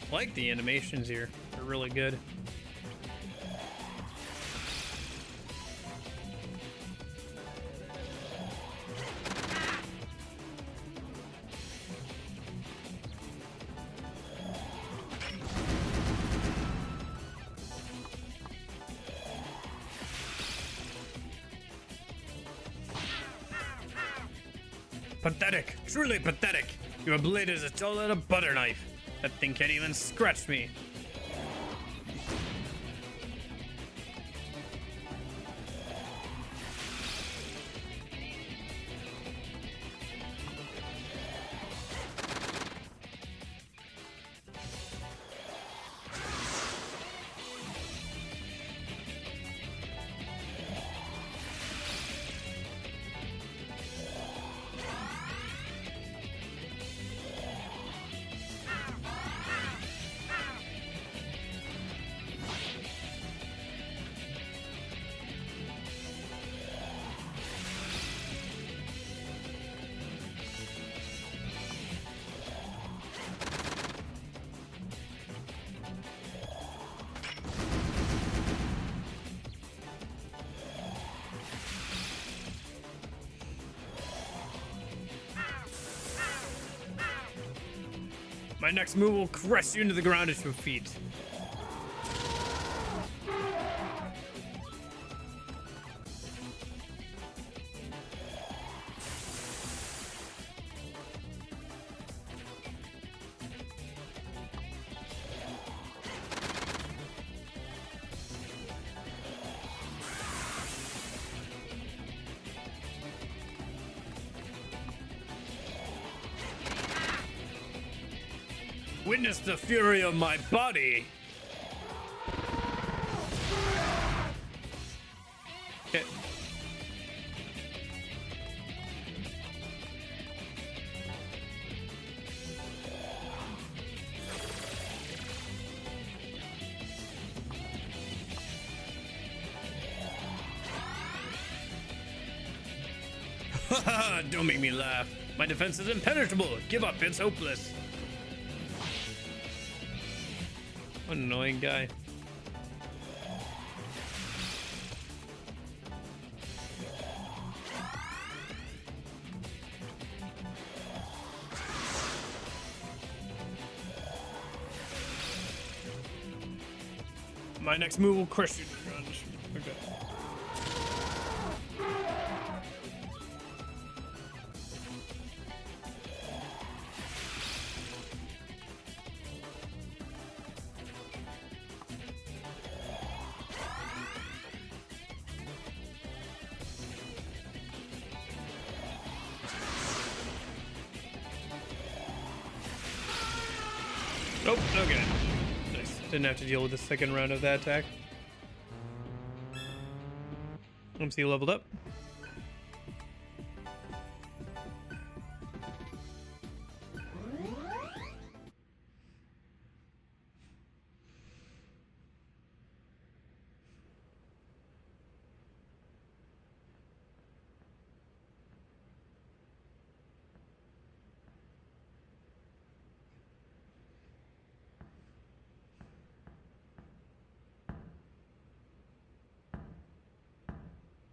I like the animations here. They're really good. Pathetic. Truly pathetic. Your blade is as dull as a butter knife. That thing can't even scratch me. My next move will crush you into the ground at your feet. Witness the fury of my body. Okay. Haha, don't make me laugh. My defense is impenetrable. Give up, it's hopeless. What an annoying guy. My next move will crush you to the ground. Okay. Oh, okay. Nice. Didn't have to deal with the second round of that attack. MC leveled up.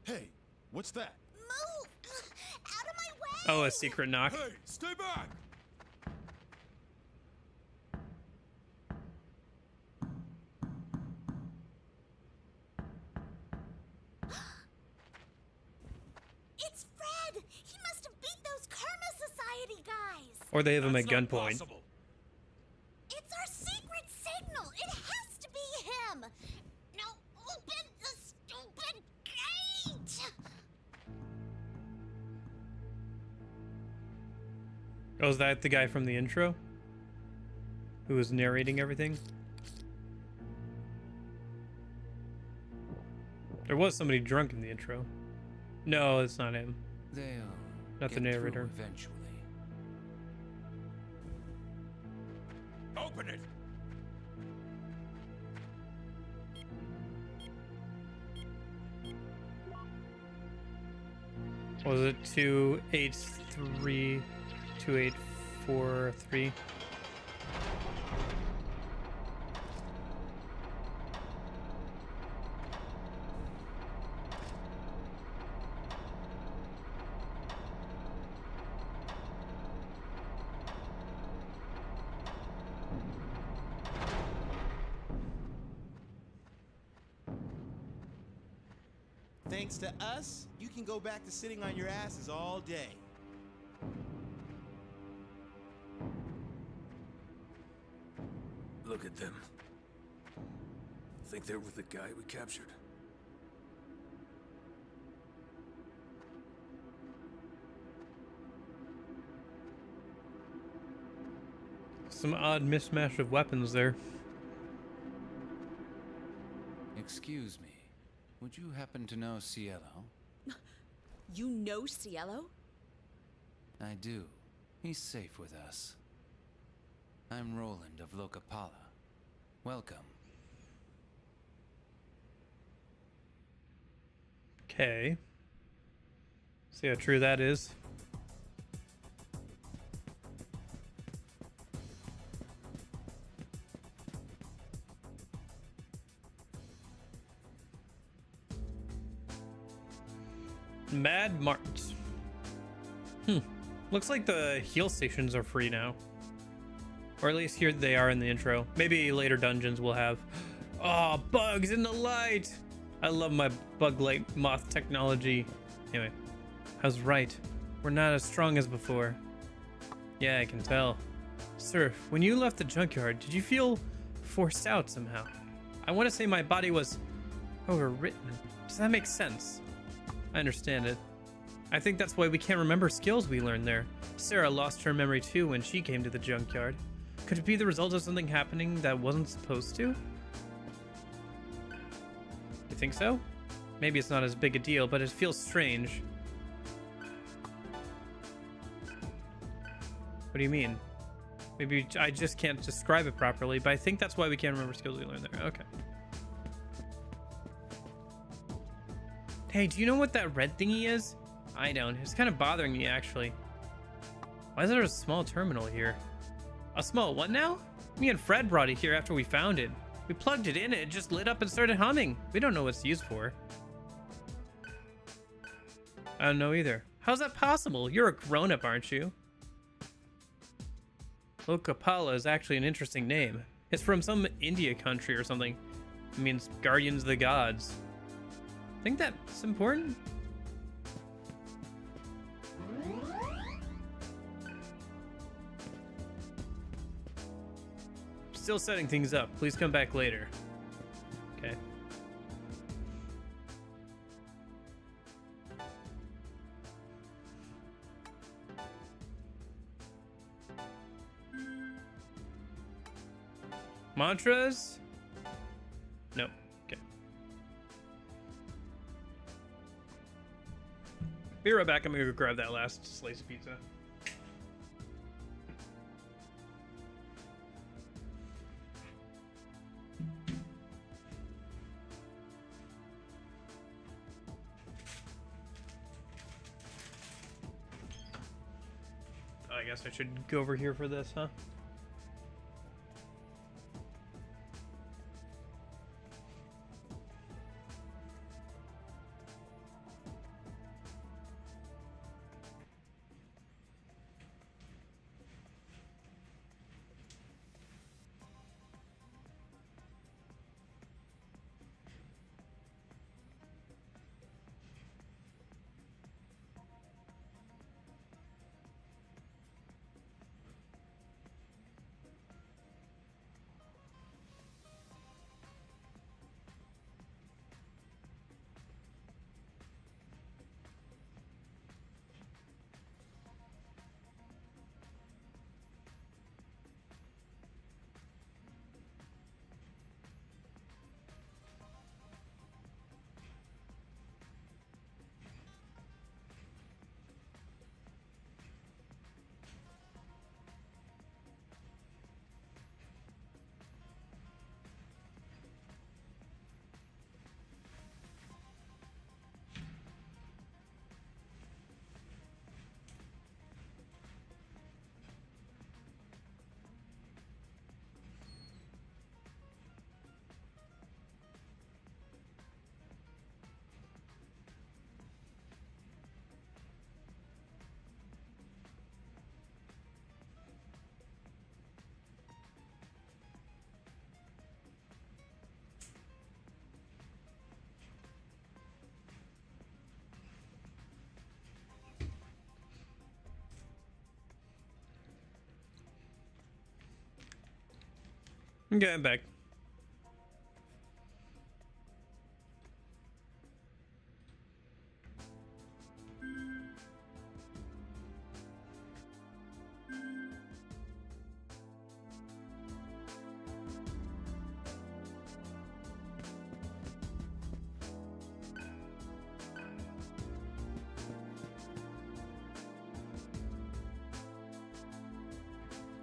Hey, what's that?
Move! Out of my way!
Oh, a secret knock.
Hey, stay back!
It's Fred! He must have beat those Karma Society guys!
Or they have him at
That's not
gunpoint.
possible.
It's our secret signal! It has to be him! Now open the stupid gate!
Oh, is that the guy from the intro? Who was narrating everything? There was somebody drunk in the intro. No, it's not him.
They'll
Not the
get through
narrator.
eventually.
Open it!
Was it 283 2843?
Thanks to us, you can go back to sitting on your asses all day.
Look at them. Think they're with the guy we captured?
Some odd mismatch of weapons there.
Excuse me. Would you happen to know Cielo?
You know Cielo?
I do. He's safe with us. I'm Roland of Locapala. Welcome.
Okay. See how true that is. Mad Mart. Looks like the heal stations are free now. Or at least here they are in the intro. Maybe later dungeons will have. Oh, bugs in the light! I love my bug light moth technology. Anyway, I was right. We're not as strong as before. Yeah, I can tell. Surf, when you left the junkyard, did you feel forced out somehow? I want to say my body was overwritten. Does that make sense? I understand it. I think that's why we can't remember skills we learned there. Sarah lost her memory too when she came to the junkyard. Could it be the result of something happening that wasn't supposed to? You think so? Maybe it's not as big a deal, but it feels strange. What do you mean? Maybe I just can't describe it properly, but I think that's why we can't remember skills we learned there. Okay. Hey, do you know what that red thingy is? I don't. It's kind of bothering me, actually. Why is there a small terminal here? A small what now? Me and Fred brought it here after we found it. We plugged it in and it just lit up and started humming. We don't know what it's used for. I don't know either. How's that possible? You're a grown-up, aren't you? Locapala is actually an interesting name. It's from some India country or something. It means guardians of the gods. Think that's important? Still setting things up. Please come back later. Okay. Mantras? No. Okay. Be right back. I'm gonna go grab that last slice of pizza. I guess I should go over here for this, huh? Okay, I'm back.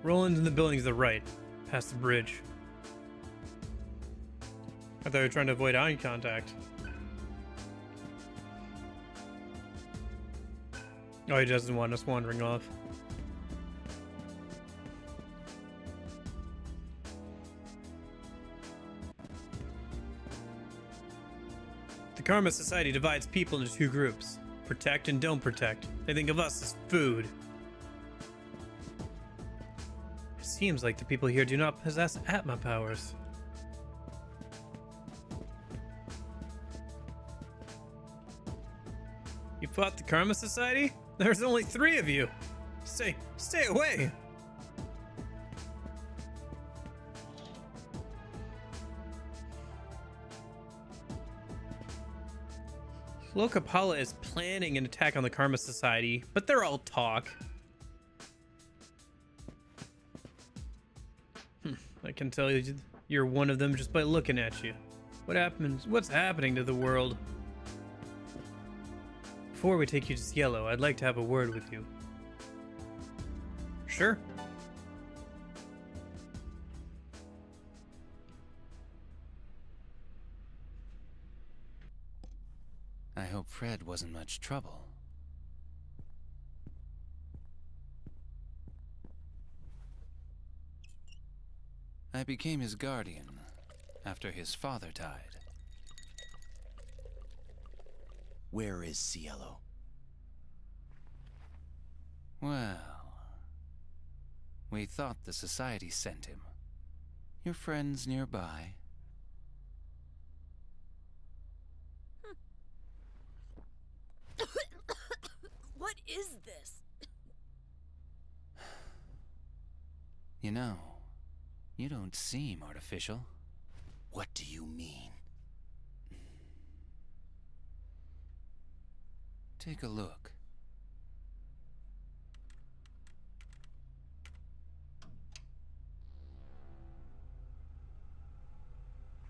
Roland's in the building to the right, past the bridge. I thought you were trying to avoid eye contact. Oh, he doesn't want us wandering off. The Karma Society divides people into two groups. Protect and don't protect. They think of us as food. It seems like the people here do not possess Atma powers. You fought the Karma Society? There's only 3 of you. Stay away. Lokapala is planning an attack on the Karma Society, but they're all talk. I can tell you're one of them just by looking at you. What's happening to the world? Before we take you to Cielo, I'd like to have a word with you. Sure.
I hope Fred wasn't much trouble. I became his guardian after his father died.
Where is Cielo?
Well, we thought the Society sent him. Your friends nearby.
What is this?
You know, you don't seem artificial.
What do you mean?
Take a look.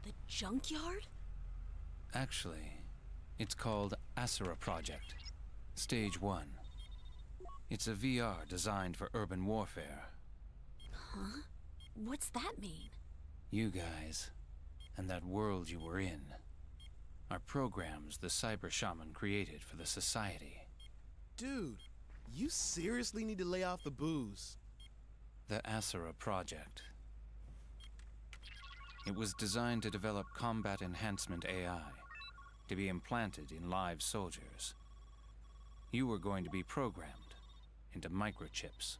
The junkyard?
Actually, it's called Asura Project, Stage 1. It's a VR designed for urban warfare.
Huh? What's that mean?
You guys, and that world you were in, are programs the Cyber Shaman created for the Society.
Dude, you seriously need to lay off the booze.
The Asura Project. It was designed to develop combat enhancement AI, to be implanted in live soldiers. You were going to be programmed into microchips.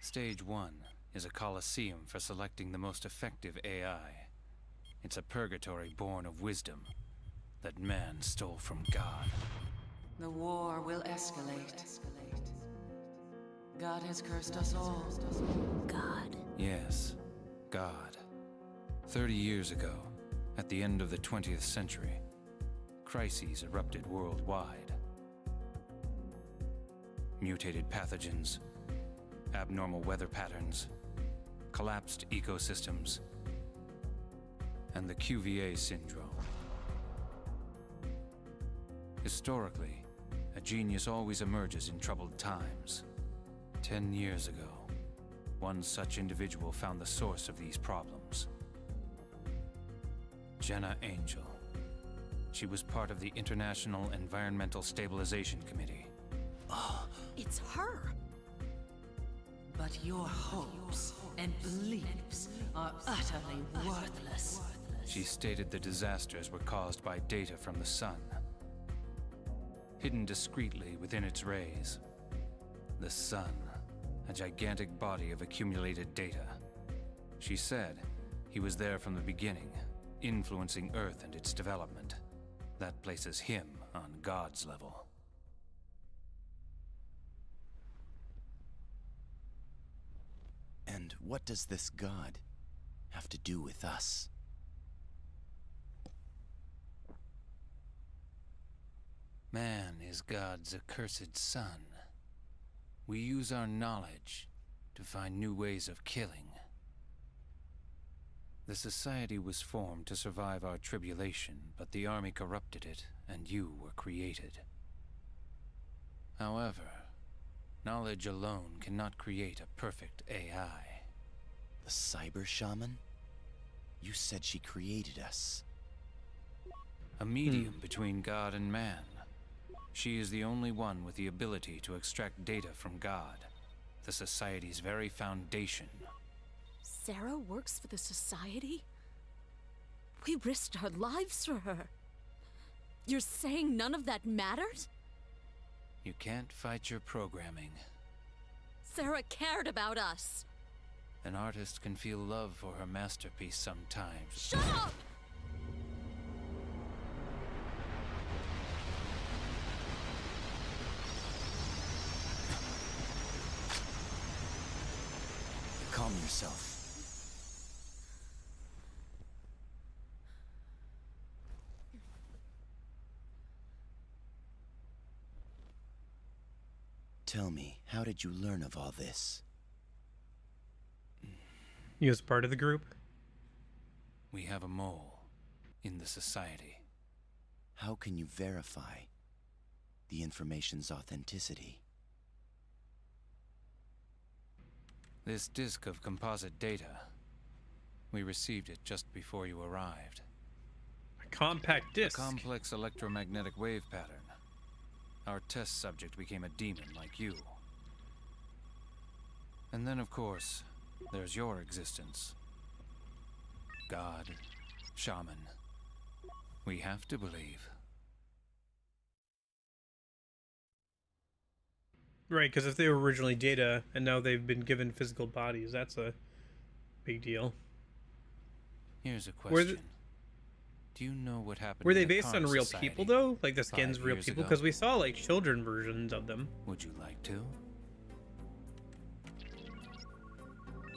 Stage 1 is a coliseum for selecting the most effective AI. It's a purgatory born of wisdom that man stole from God.
The war will escalate. God has cursed us all.
God?
Yes, God. 30 years ago, at the end of the 20th century, crises erupted worldwide. Mutated pathogens, abnormal weather patterns, collapsed ecosystems, and the QVA syndrome. Historically, a genius always emerges in troubled times. 10 years ago, one such individual found the source of these problems. Jenna Angel. She was part of the International Environmental Stabilization Committee.
It's her.
But your hopes and beliefs are utterly worthless.
She stated the disasters were caused by data from the sun, hidden discreetly within its rays. The sun, a gigantic body of accumulated data. She said he was there from the beginning, influencing Earth and its development. That places him on God's level.
And what does this god have to do with us?
Man is God's accursed son. We use our knowledge to find new ways of killing. The society was formed to survive our tribulation, but the army corrupted it, and you were created. However, knowledge alone cannot create a perfect AI.
The cyber shaman? You said she created us.
A medium between God and man. She is the only one with the ability to extract data from God, the society's very foundation.
Sarah works for the society? We risked our lives for her. You're saying none of that mattered?
You can't fight your programming.
Sarah cared about us.
An artist can feel love for her masterpiece sometimes.
Shut up!
Calm yourself. Tell me, how did you learn of all this?
He was part of the group.
We have a mole in the society.
How can you verify the information's authenticity?
This disk of composite data, we received it just before you arrived.
A compact disc.
A complex electromagnetic wave pattern. Our test subject became a demon like you. And then, of course, there's your existence. God, shaman. We have to believe.
Right, because if they were originally data and now they've been given physical bodies, that's a big deal.
Here's a question. Do you know what happened?
Were
in
they
the
based on
Karn
real
Society
people, though? Like the
5
skins real
years
people?
ago?
Because we saw, like, children versions of them.
Would you like to?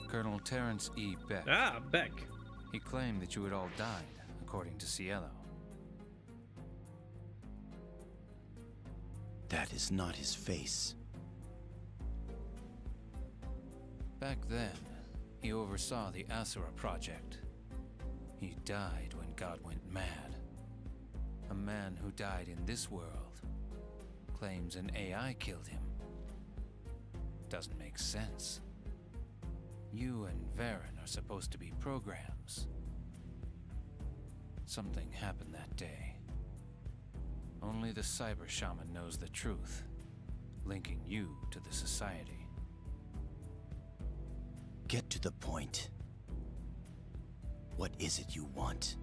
Colonel Terrence E. Beck.
Ah, Beck.
He claimed that you had all died, according to Cielo.
That is not his face.
Back then, he oversaw the Asura project. He died when God went mad. A man who died in this world claims an AI killed him. Doesn't make sense. You and Varen are supposed to be programs. Something happened that day. Only the cyber shaman knows the truth, linking you to the society.
Get to the point. What is it you want?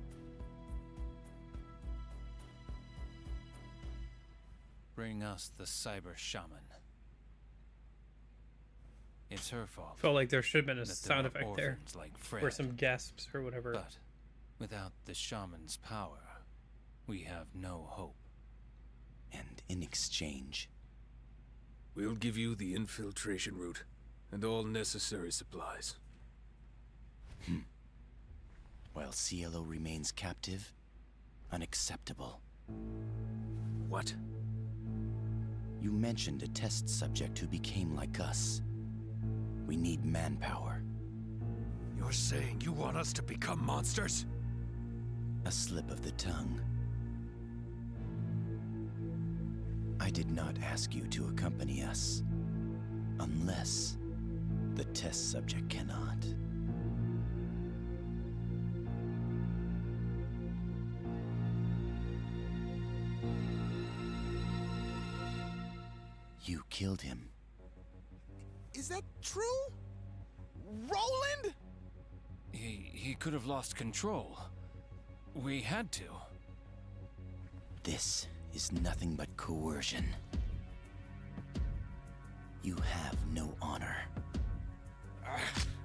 Bring us the cyber shaman. It's her fault.
Felt like there should have been a
that
sound
are
effect there.
orphans like Fred.
Or some gasps or whatever.
But without the shaman's power, we have no hope.
And in exchange,
We'll give you the infiltration route and all necessary supplies.
while Cielo remains captive, unacceptable.
What?
You mentioned a test subject who became like us. We need manpower.
You're saying you want us to become monsters?
A slip of the tongue. I did not ask you to accompany us, unless the test subject cannot. You killed him.
Is that true? Roland?
He could have lost control. We had to.
This is nothing but coercion. You have no honor.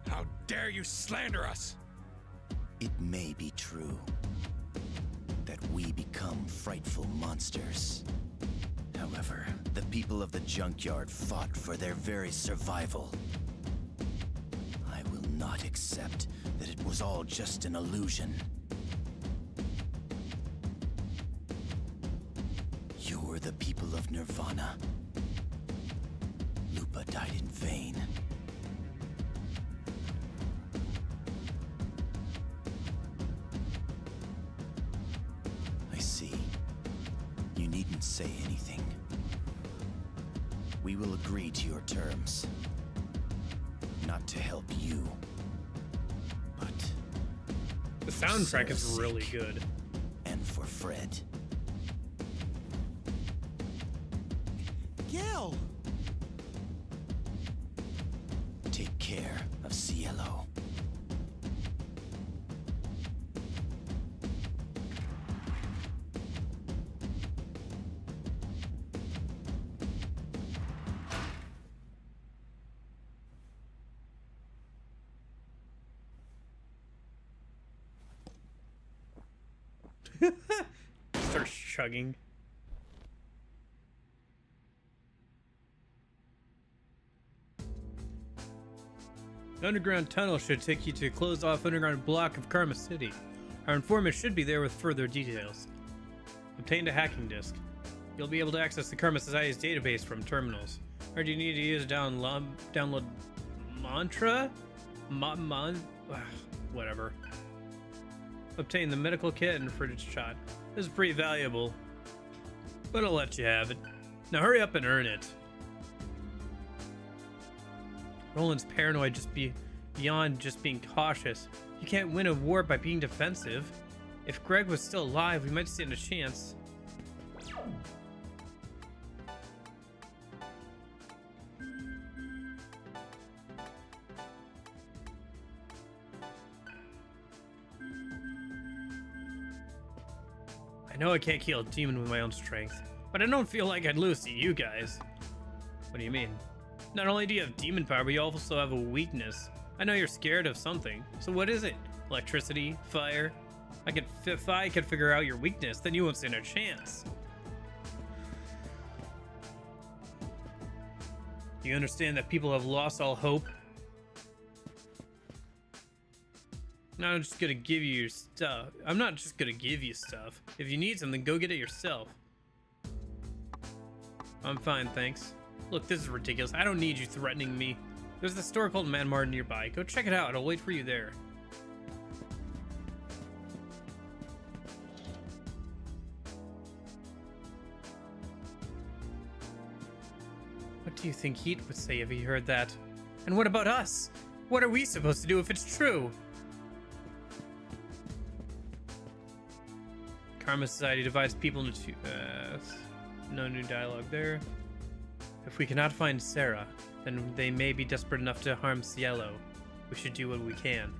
How dare you slander us?
It may be true that we become frightful monsters. However, the people of the junkyard fought for their very survival. I will not accept that it was all just an illusion. You're the people of Nirvana. Lupa died in vain. I see. You needn't say anything. We will agree to your terms. Not to help you, but
the soundtrack is really good.
And for Fred.
Gil!
Take care of Cielo.
Starts chugging. The underground tunnel should take you to a closed-off underground block of Karma City. Our informant should be there with further details. Obtained a hacking disk. You'll be able to access the Karma Society's database from terminals. Or do you need to use download mantra? Whatever. Obtain the medical kit and fridge shot. This is pretty valuable, but I'll let you have it. Now hurry up and earn it. Roland's paranoid beyond just being cautious. You can't win a war by being defensive. If Greg was still alive, we might stand a chance. I know I can't kill a demon with my own strength, but I don't feel like I'd lose to you guys. What do you mean? Not only do you have demon power, but you also have a weakness. I know you're scared of something, so what is it? Electricity? Fire? If I could figure out your weakness, then you won't stand a chance. Do you understand that people have lost all hope? I'm just gonna give you your stuff. I'm not just gonna give you stuff. If you need something, go get it yourself. I'm fine, thanks. Look, this is ridiculous. I don't need you threatening me. There's the store called Manmar nearby. Go check it out. I'll wait for you there. What do you think Heat would say if he heard that? And what about us? What are we supposed to do if it's true? Karma Society divides people into two. No new dialogue there. If we cannot find Sarah, then they may be desperate enough to harm Cielo. We should do what we can.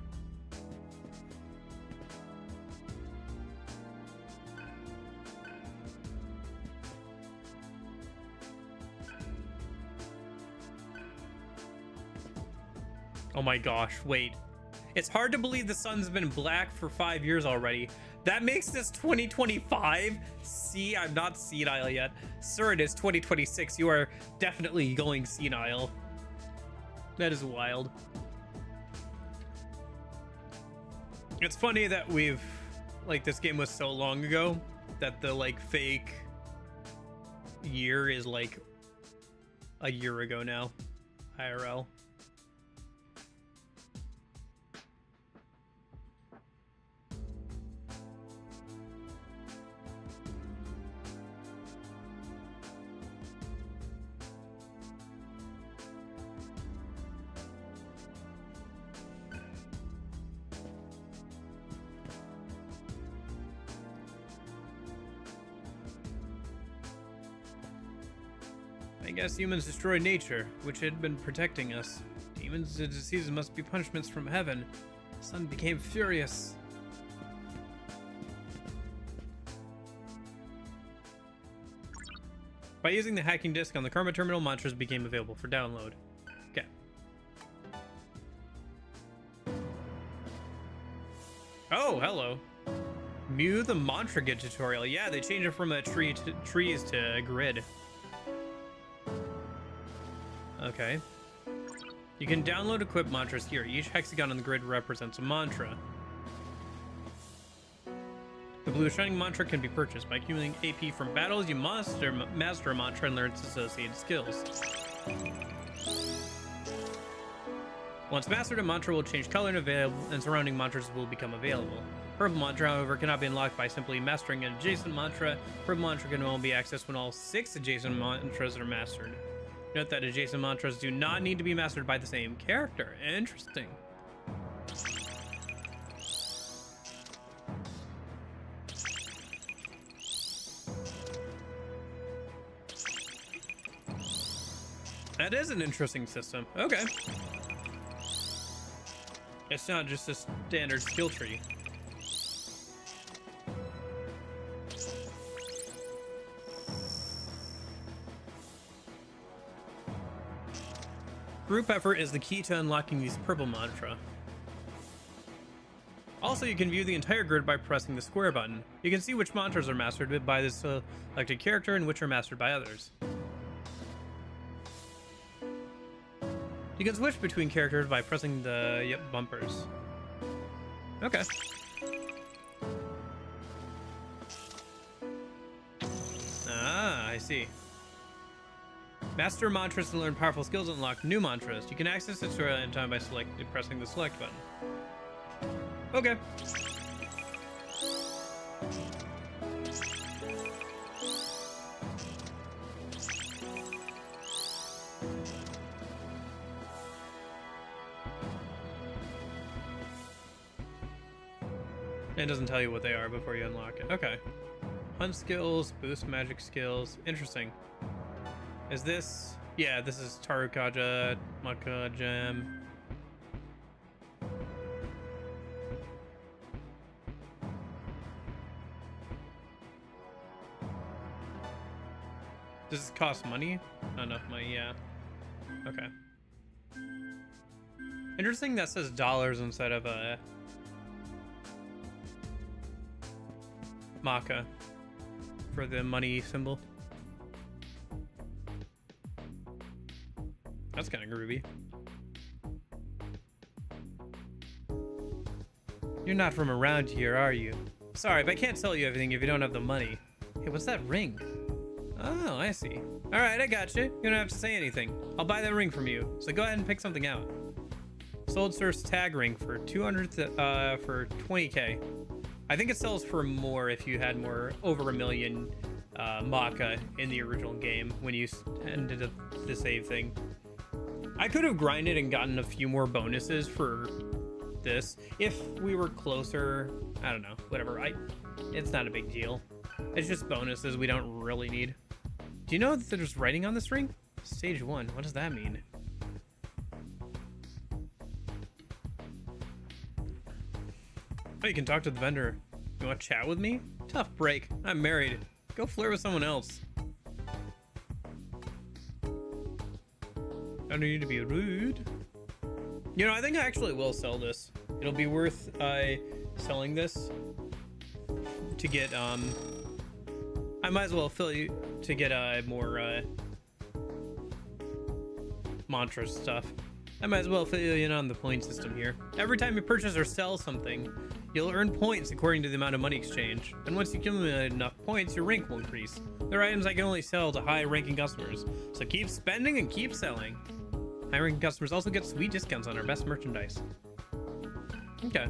Oh my gosh, wait. It's hard to believe the sun's been black for 5 years already. That makes this 2025? See, I'm not senile yet. Sir, it is 2026. You are definitely going senile. That is wild. It's funny that this game was so long ago that the, fake year is, a year ago now. IRL. I guess humans destroyed nature, which had been protecting us. Demons and diseases must be punishments from heaven. The sun became furious. By using the hacking disk on the Karma terminal, mantras became available for download. Okay. Oh, hello. Mew the mantra grid tutorial. Yeah, they changed it from a trees to a grid. Okay. You can download equip mantras here. Each hexagon on the grid represents a mantra. The blue shining mantra can be purchased. By accumulating AP from battles, you master a mantra and learn its associated skills. Once mastered, a mantra will change color and surrounding mantras will become available. Purple mantra, however, cannot be unlocked by simply mastering an adjacent mantra. Purple mantra can only be accessed when all 6 adjacent mantras are mastered. Note that adjacent mantras do not need to be mastered by the same character. Interesting. That is an interesting system. Okay. It's not just a standard skill tree. Group effort is the key to unlocking these purple mantra. Also, you can view the entire grid by pressing the square button. You can see which mantras are mastered by the selected character and which are mastered by others. You can switch between characters by pressing the bumpers. Okay. Ah, I see. Master mantras to learn powerful skills and unlock new mantras. You can access this at any time by pressing the select button. Okay. It doesn't tell you what they are before you unlock it. Okay. Hunt skills, boost magic skills. Interesting. Is this... Yeah, this is Tarukaja, Maka Gem. Does this cost money? Not enough money, yeah. Okay. Interesting that says dollars instead of a... Maka for the money symbol. That's kind of groovy. You're not from around here, are you? Sorry, but I can't tell you everything if you don't have the money. Hey, what's that ring? Oh, I see. Alright, I got you. You don't have to say anything. I'll buy that ring from you. So go ahead and pick something out. Sold Surf's tag ring for 20k. I think it sells for more if you had more over 1 million Maka in the original game when you ended the save thing. I could have grinded and gotten a few more bonuses for this if we were closer. I don't know, whatever. It's not a big deal. It's just bonuses we don't really need. Do you know that there's writing on this ring? Stage 1, what does that mean? Oh, you can talk to the vendor. You want to chat with me? Tough break. I'm married. Go flirt with someone else. I don't need to be rude. You know, I think I actually will sell this. It'll be worth selling this to get I might as well fill you to get more mantra stuff. I might as well fill you in on the point system here. Every time you purchase or sell something, you'll earn points according to the amount of money exchanged. And once you accumulate enough points, your rank will increase. There are items I can only sell to high-ranking customers, so keep spending and keep selling. High-ranking customers also get sweet discounts on our best merchandise. Okay.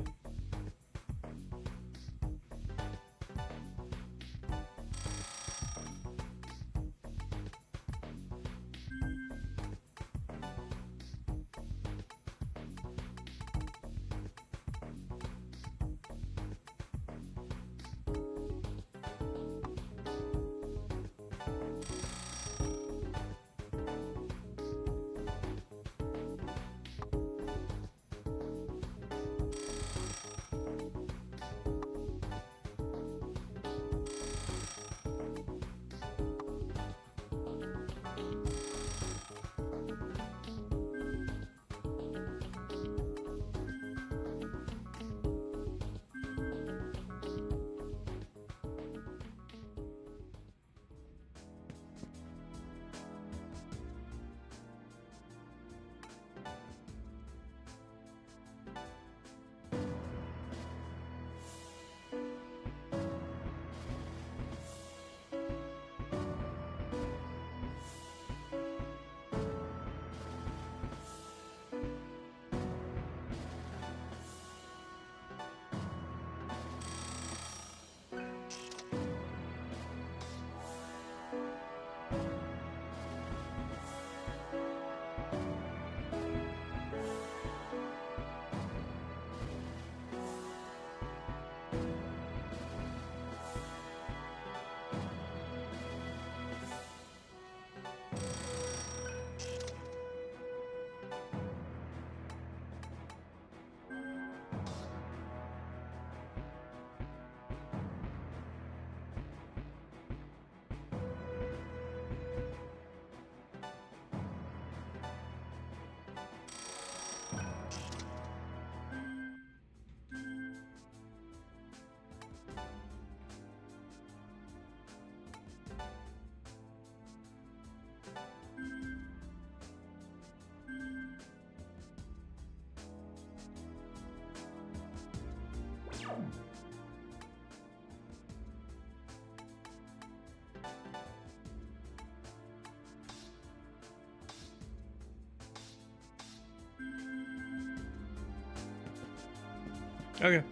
Okay.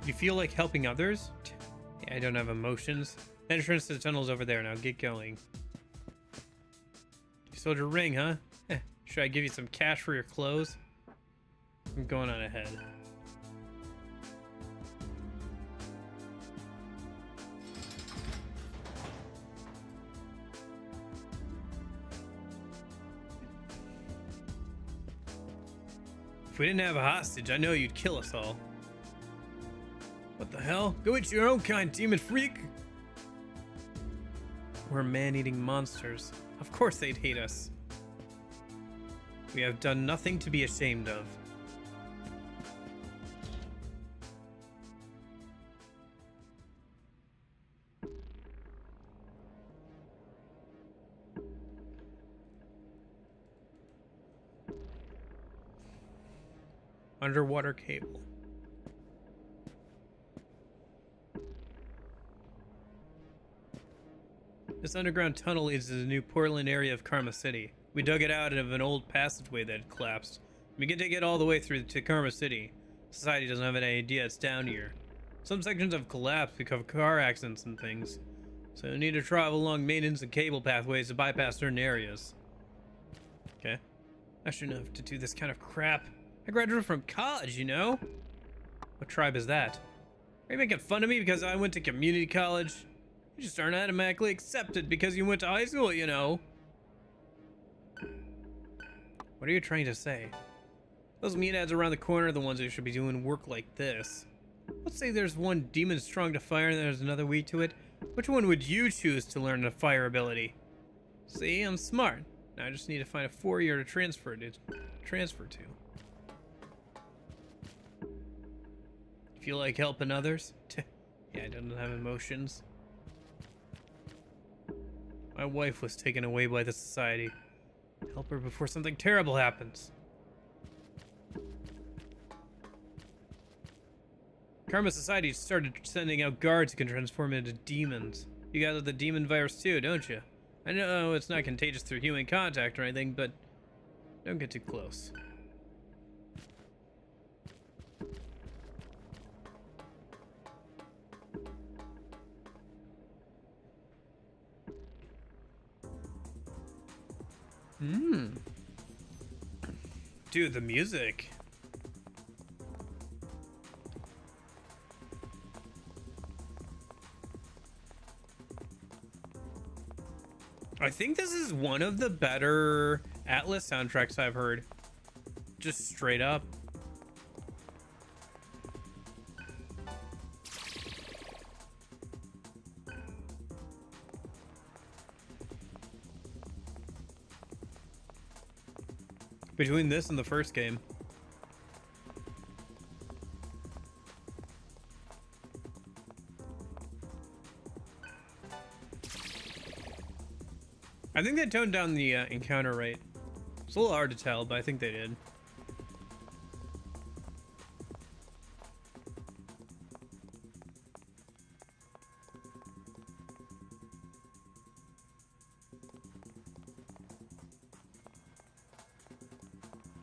You feel like helping others? Yeah, I don't have emotions. Entrance to the tunnel's over there. Now get going. You sold your ring, huh? Should I give you some cash for your clothes? I'm going on ahead. If we didn't have a hostage, I know you'd kill us all. What the hell? Go eat your own kind, demon freak! We're man-eating monsters. Of course they'd hate us. We have done nothing to be ashamed of. Underwater cable. This underground tunnel leads to the new Portland area of Karma City. We dug it out of an old passageway that had collapsed. We can take it all the way through to Karma City. Society doesn't have any idea it's down here. Some sections have collapsed because of car accidents and things. So we need to travel along maintenance and cable pathways to bypass certain areas. Okay. I shouldn't have to do this kind of crap. I graduated from college, you know? What tribe is that? Are you making fun of me because I went to community college? You just aren't automatically accepted because you went to high school, you know. What are you trying to say? Those meat ads around the corner are the ones who should be doing work like this. Let's say there's one demon strong to fire and there's another weak to it. Which one would you choose to learn the fire ability? See, I'm smart. Now I just need to find a 4-year to transfer to. Feel like helping others? Yeah, I don't have emotions. My wife was taken away by the society. Help her before something terrible happens. Karma Society started sending out guards who can transform into demons. You got the demon virus too, don't you? I know it's not contagious through human contact or anything, but don't get too close. Dude, the music. I think this is one of the better Atlas soundtracks I've heard. Just straight up. Between this and the first game. I think they toned down the encounter rate. It's a little hard to tell, but I think they did.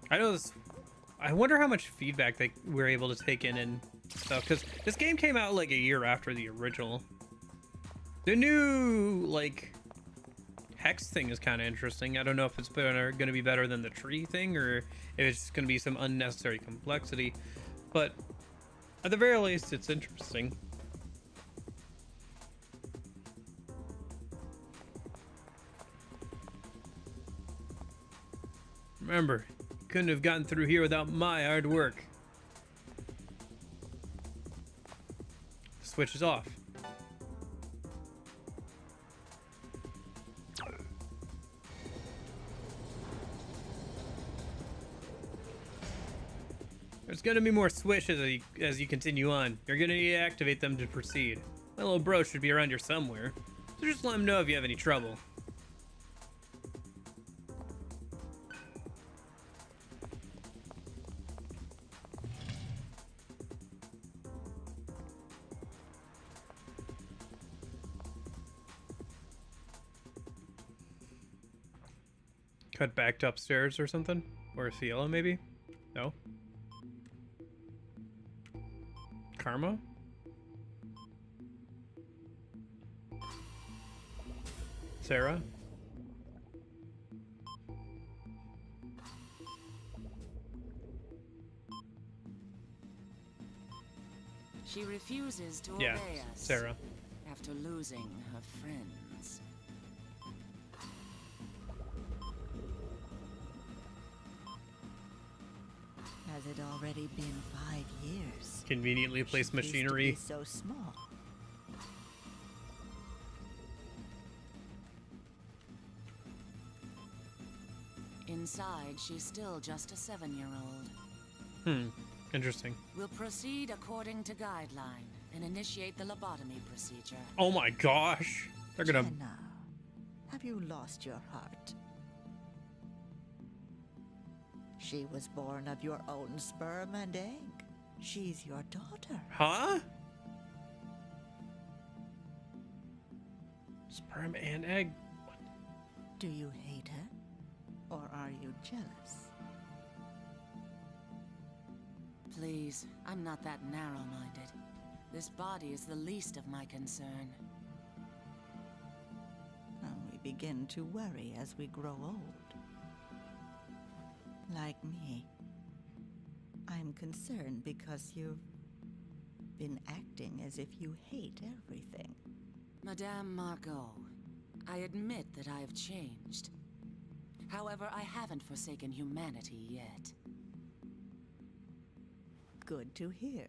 I know this. I wonder how much feedback they were able to take in and stuff, because this game came out like a year after the original. The new like hex thing is kind of interesting. I don't know if it's going to be better than the tree thing or if it's going to be some unnecessary complexity, but at the very least, it's interesting. Remember, couldn't have gotten through here without my hard work. The switch is off. gonna be more swishes as you continue on. You're gonna need to activate them to proceed. My little bro should be around here somewhere, so just let him know if you have any trouble. Cut back to upstairs or something? Or Ciela, maybe? No? Karma? Sarah?
She refuses to
Yeah,
obey us.
Sarah.
After losing her friends.
Has it already been 5 years?
Conveniently placed machinery.
Used to be so small.
Inside, she's still just a 7-year-old.
Interesting.
We'll proceed according to guideline and initiate the lobotomy procedure.
Oh my gosh. They're gonna...
Jenna, have you lost your heart? She was born of your own sperm and egg. She's your daughter.
Huh? Sperm and egg?
Do you hate her? Or are you jealous?
Please, I'm not that narrow-minded. This body is the least of my concern.
We begin to worry as we grow old. Like me. I'm concerned because you've been acting as if you hate everything.
Madame Margot, I admit that I have changed. However, I haven't forsaken humanity yet.
Good to hear.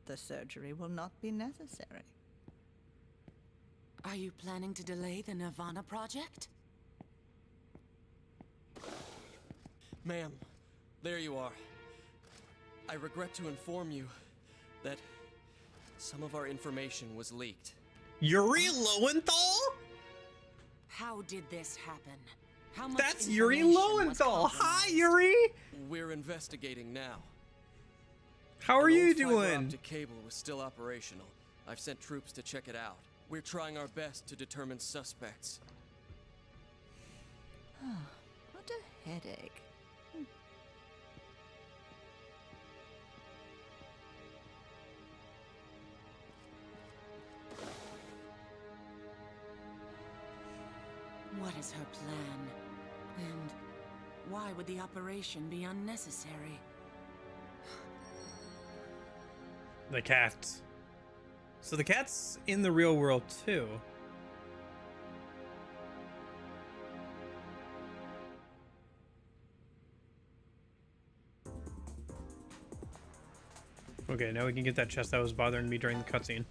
The surgery will not be necessary.
Are you planning to delay the Nirvana project?
Ma'am, there you are. I regret to inform you that some of our information was leaked.
Yuri Lowenthal?
How did this happen? How much
That's Yuri
information was
Lowenthal. Hi,
compromised?
Yuri.
We're investigating now.
How are
An
you
old fiber
doing?
optic cable was still operational. I've sent troops to check it out. We're trying our best to determine suspects.
What a headache.
What is her plan? And why would the operation be unnecessary?
The cats. So the cat's in the real world too. Okay, now we can get that chest that was bothering me during the cutscene.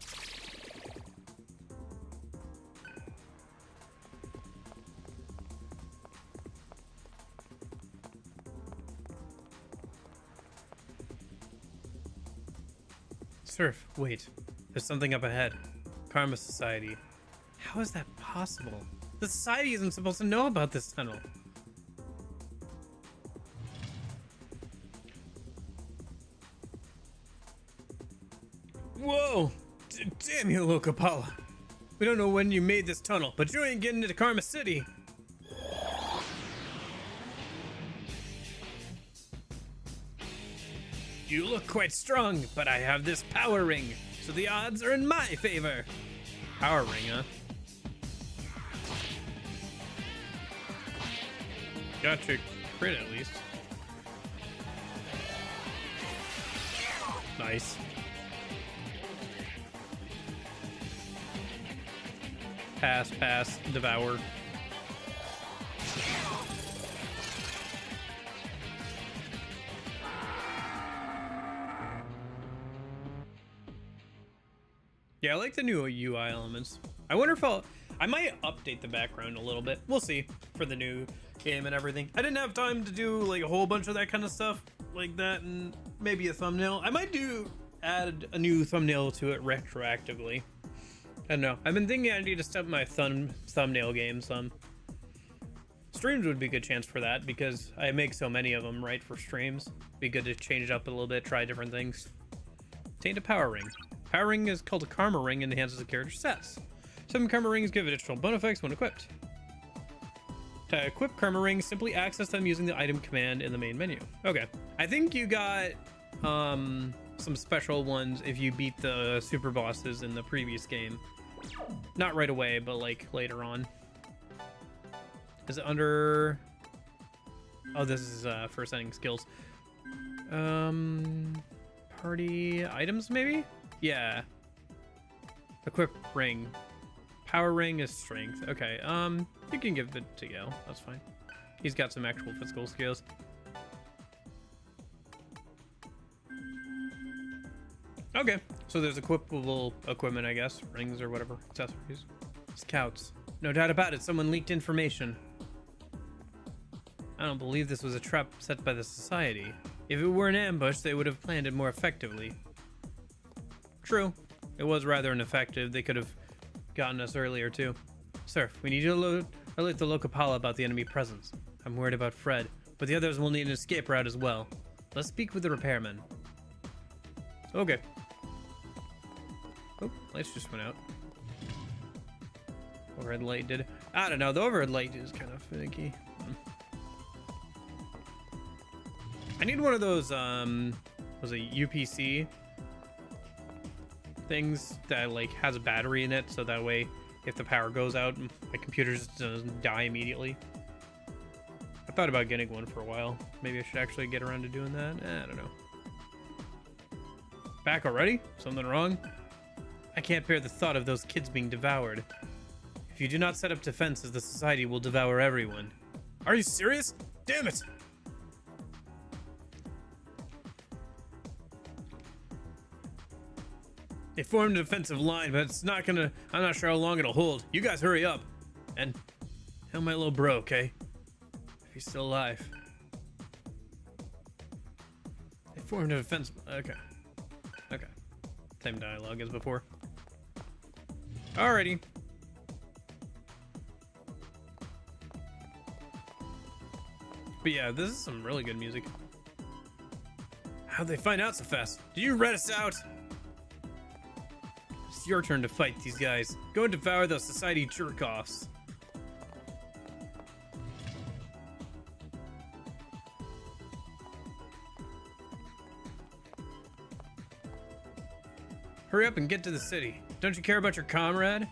Surf, wait. There's something up ahead. Karma Society. How is that possible? The Society isn't supposed to know about this tunnel. Whoa! Damn you, Lokapala. We don't know when you made this tunnel, but you ain't getting into Karma City. You look quite strong, but I have this power ring, so the odds are in my favor. Power ring, huh? Gotcha, crit at least. Nice. Pass, pass, devour. Yeah, I like the new UI elements. I wonder if I might update the background a little bit. We'll see for the new game and everything. I didn't have time to do like a whole bunch of that kind of stuff like that and maybe a thumbnail. I might add a new thumbnail to it retroactively. I don't know. I've been thinking I need to step my thumbnail game some. Streams would be a good chance for that because I make so many of them, right, for streams. Be good to change it up a little bit, try different things. Obtained a power ring. Power ring is called a karma ring and enhances the character's stats. Some karma rings give additional bonus effects when equipped. To equip karma rings, simply access them using the item command in the main menu. Okay. I think you got some special ones if you beat the super bosses in the previous game. Not right away, but like later on. Is it under... Oh, this is for setting skills. Party items, maybe? Yeah. Equip ring. Power ring is strength. Okay, you can give it to Gale. That's fine. He's got some actual physical skills. Okay, so there's equipable equipment, I guess. Rings or whatever. Accessories. Scouts. No doubt about it, someone leaked information. I don't believe this was a trap set by the Society. If it were an ambush, they would have planned it more effectively. True. It was rather ineffective. They could have gotten us earlier, too. Surf, we need you to alert the Lokapala about the enemy presence. I'm worried about Fred, but the others will need an escape route as well. Let's speak with the repairman. Okay. Oh, lights just went out. Overhead light did. I don't know, the overhead light is kind of finicky. I need one of those, was it UPC things that like has a battery in it, so that way if the power goes out, my computer just doesn't die immediately. I thought about getting one for a while. Maybe I should actually get around to doing that. I don't know. Back already? Something wrong? I can't bear the thought of those kids being devoured. If you do not set up defenses, the Society will devour everyone. Are you serious? Damn it! They formed a defensive line, but it's not gonna... I'm not sure how long it'll hold. You guys hurry up. And help my little bro, okay? If he's still alive. They formed a defense... Okay. Okay. Same dialogue as before. Alrighty. But yeah, this is some really good music. How'd they find out so fast? Did you rat us out? It's your turn to fight these guys. Go and devour those Society jerk-offs. Hurry up and get to the city. Don't you care about your comrade?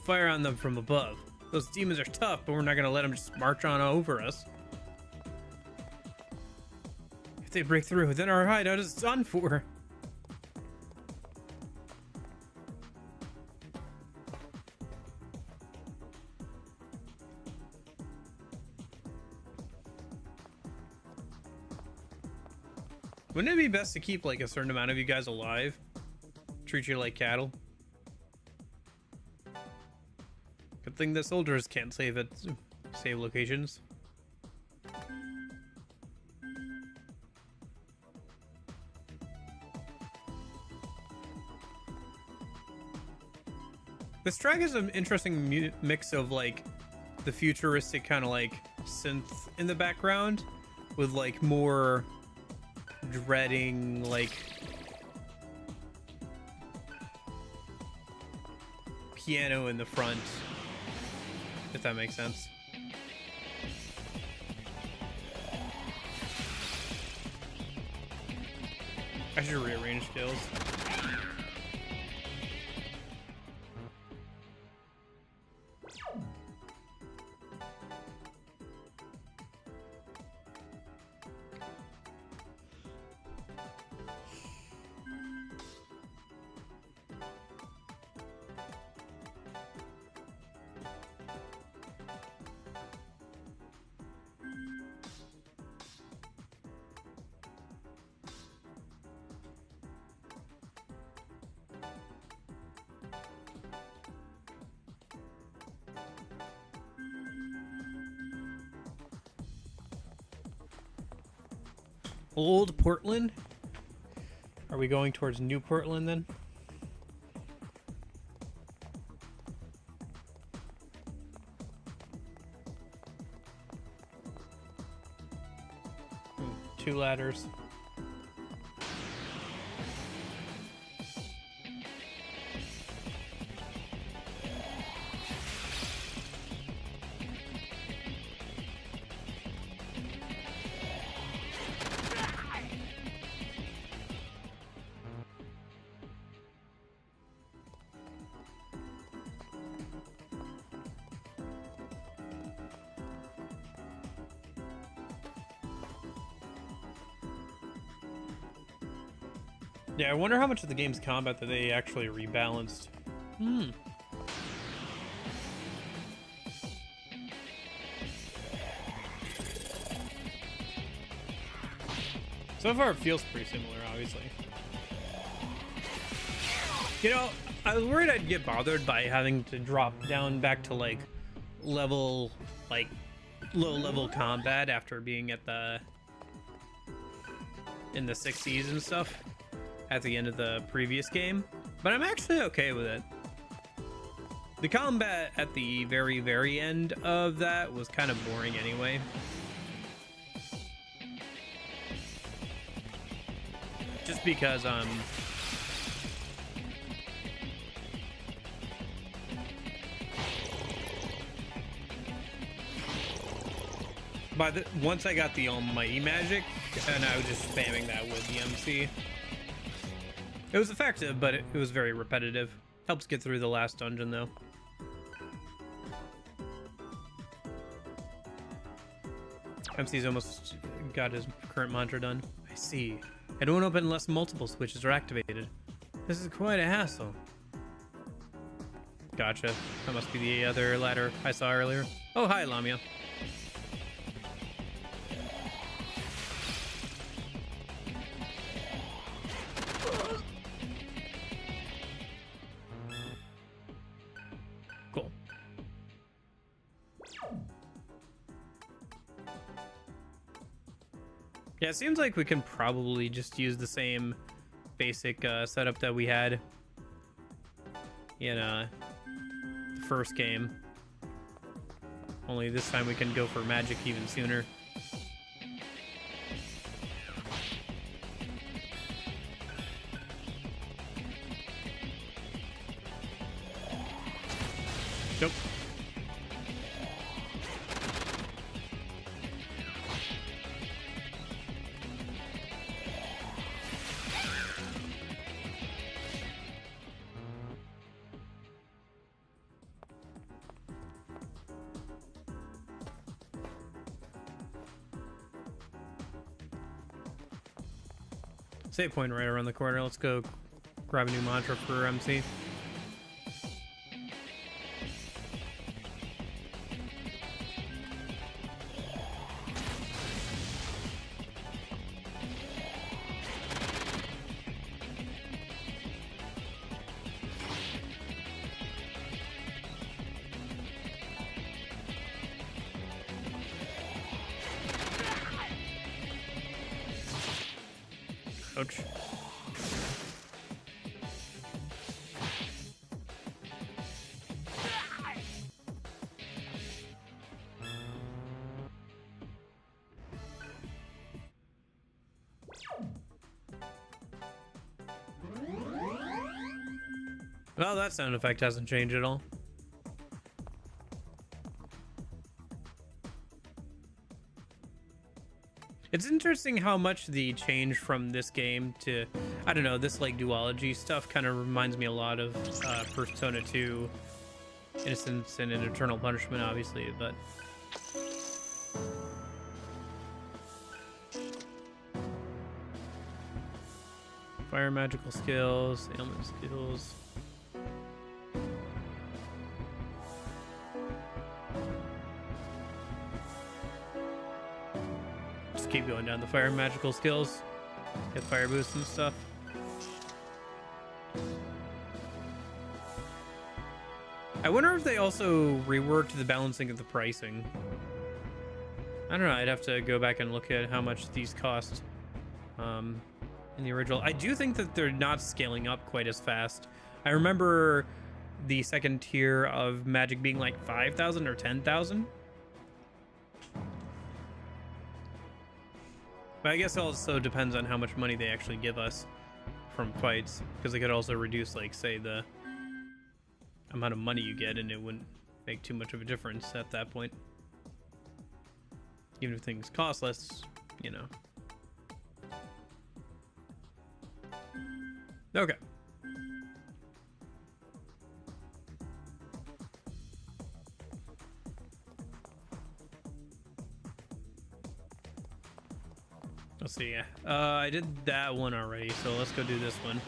Fire on them from above. Those demons are tough, but we're not gonna let them just march on over us. If they break through, then our hideout is done for. Wouldn't it be best to keep like a certain amount of you guys alive? Treat you like cattle? Good thing the soldiers can't save locations. This track is an interesting mix of like the futuristic kind of like synth in the background with like more dreading like piano in the front, if that makes sense. I should rearrange skills. Old Portland? Are we going towards New Portland then? Two ladders. Yeah, I wonder how much of the game's combat that they actually rebalanced. So far, it feels pretty similar, obviously. You know, I was worried I'd get bothered by having to drop down back to, like, level, like, low-level combat after being at in the 60s and stuff at the end of the previous game, but I'm actually okay with it. The combat at the very, very end of that was kind of boring anyway. Just because, once I got the almighty magic, and I was just spamming that with the MC. It was effective, but it was very repetitive. Helps get through the last dungeon, though. MC's almost got his current mantra done. I see. It won't open unless multiple switches are activated. This is quite a hassle. Gotcha. That must be the other ladder I saw earlier. Oh, hi, Lamia. Yeah, it seems like we can probably just use the same basic setup that we had in the first game. Only this time we can go for magic even sooner. Nope. Save point right around the corner. Let's go grab a new mantra for MC. Ouch. Well, that sound effect hasn't changed at all. It's interesting how much the change from this game to, I don't know, this like duology stuff kind of reminds me a lot of Persona 2, Innocence and an Eternal Punishment, obviously, but... Fire magical skills, ailment skills... Keep going down the fire magical skills, get fire boosts and stuff. I wonder if they also reworked the balancing of the pricing. I don't know, I'd have to go back and look at how much these cost. in the original. I do think that they're not scaling up quite as fast. I remember the second tier of Magic being like 5,000 or 10,000. But I guess it also depends on how much money they actually give us from fights, because they could also reduce, like, say, the amount of money you get, and it wouldn't make too much of a difference at that point. Even if things cost less, you know. Okay. Let's see. I did that one already, so let's go do this one.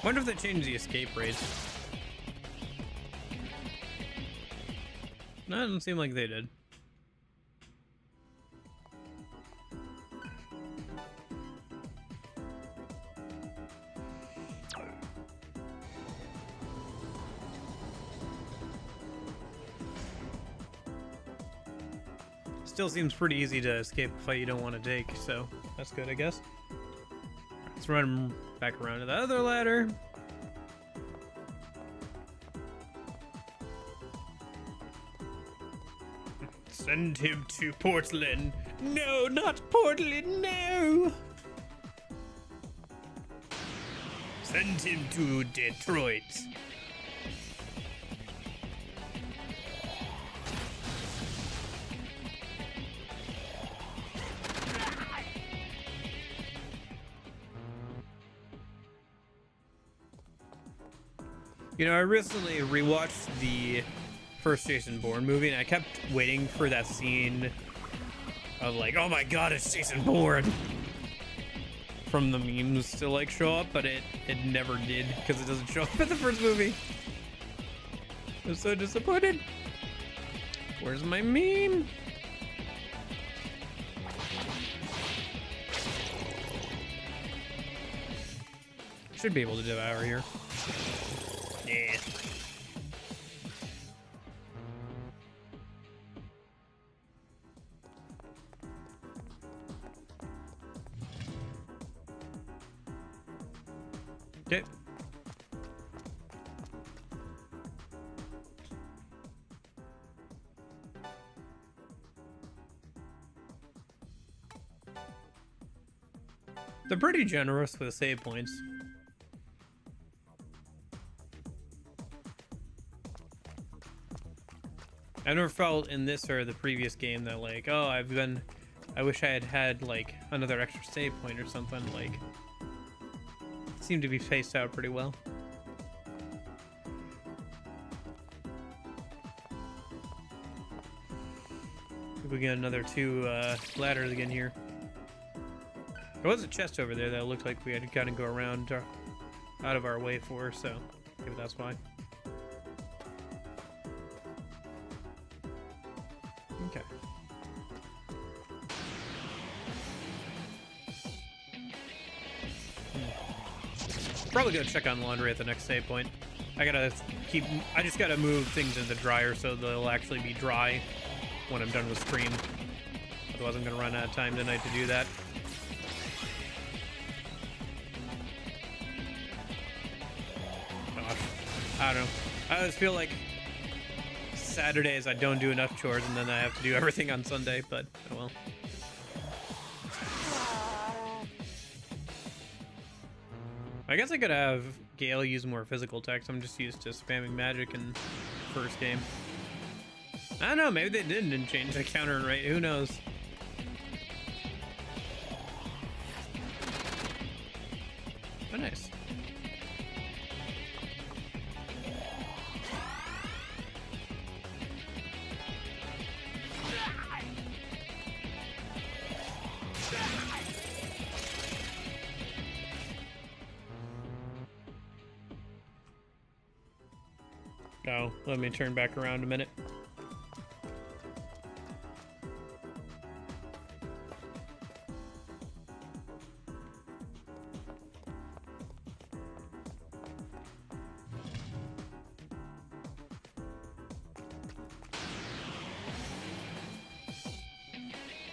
Wonder if they changed the escape rates. No, it doesn't seem like they did. Still seems pretty easy to escape a fight you don't want to take, so that's good, I guess. Let's run back around to the other ladder. Send him to Portland. No, not Portland, no! Send him to Detroit. You know, I recently rewatched the first Jason Bourne movie, and I kept waiting for that scene of like, oh my god, it's Jason Bourne from the memes to like show up, but it never did, because it doesn't show up in the first movie. I'm so disappointed. Where's my meme? Should be able to devour here. Yeah. Okay. They're pretty generous with save points. I never felt in this or the previous game that like, oh, I wish I had like another extra save point or something. Like, it seemed to be spaced out pretty well. We get another 2 ladders again here. There was a chest over there that looked like we had to kind of go around out of our way for, so maybe that's why. Okay. Probably go check on laundry at the next save point. I just gotta move things in the dryer so they'll actually be dry when I'm done with stream. Otherwise I'm gonna run out of time tonight to do that. Gosh, I don't know. I just feel like Saturdays I don't do enough chores and then I have to do everything on Sunday, but oh well. I guess I could have Gale use more physical attacks. I'm just used to spamming magic in the first game. I don't know, maybe they didn't change the counter rate, who knows? Oh, nice. Oh, let me turn back around a minute.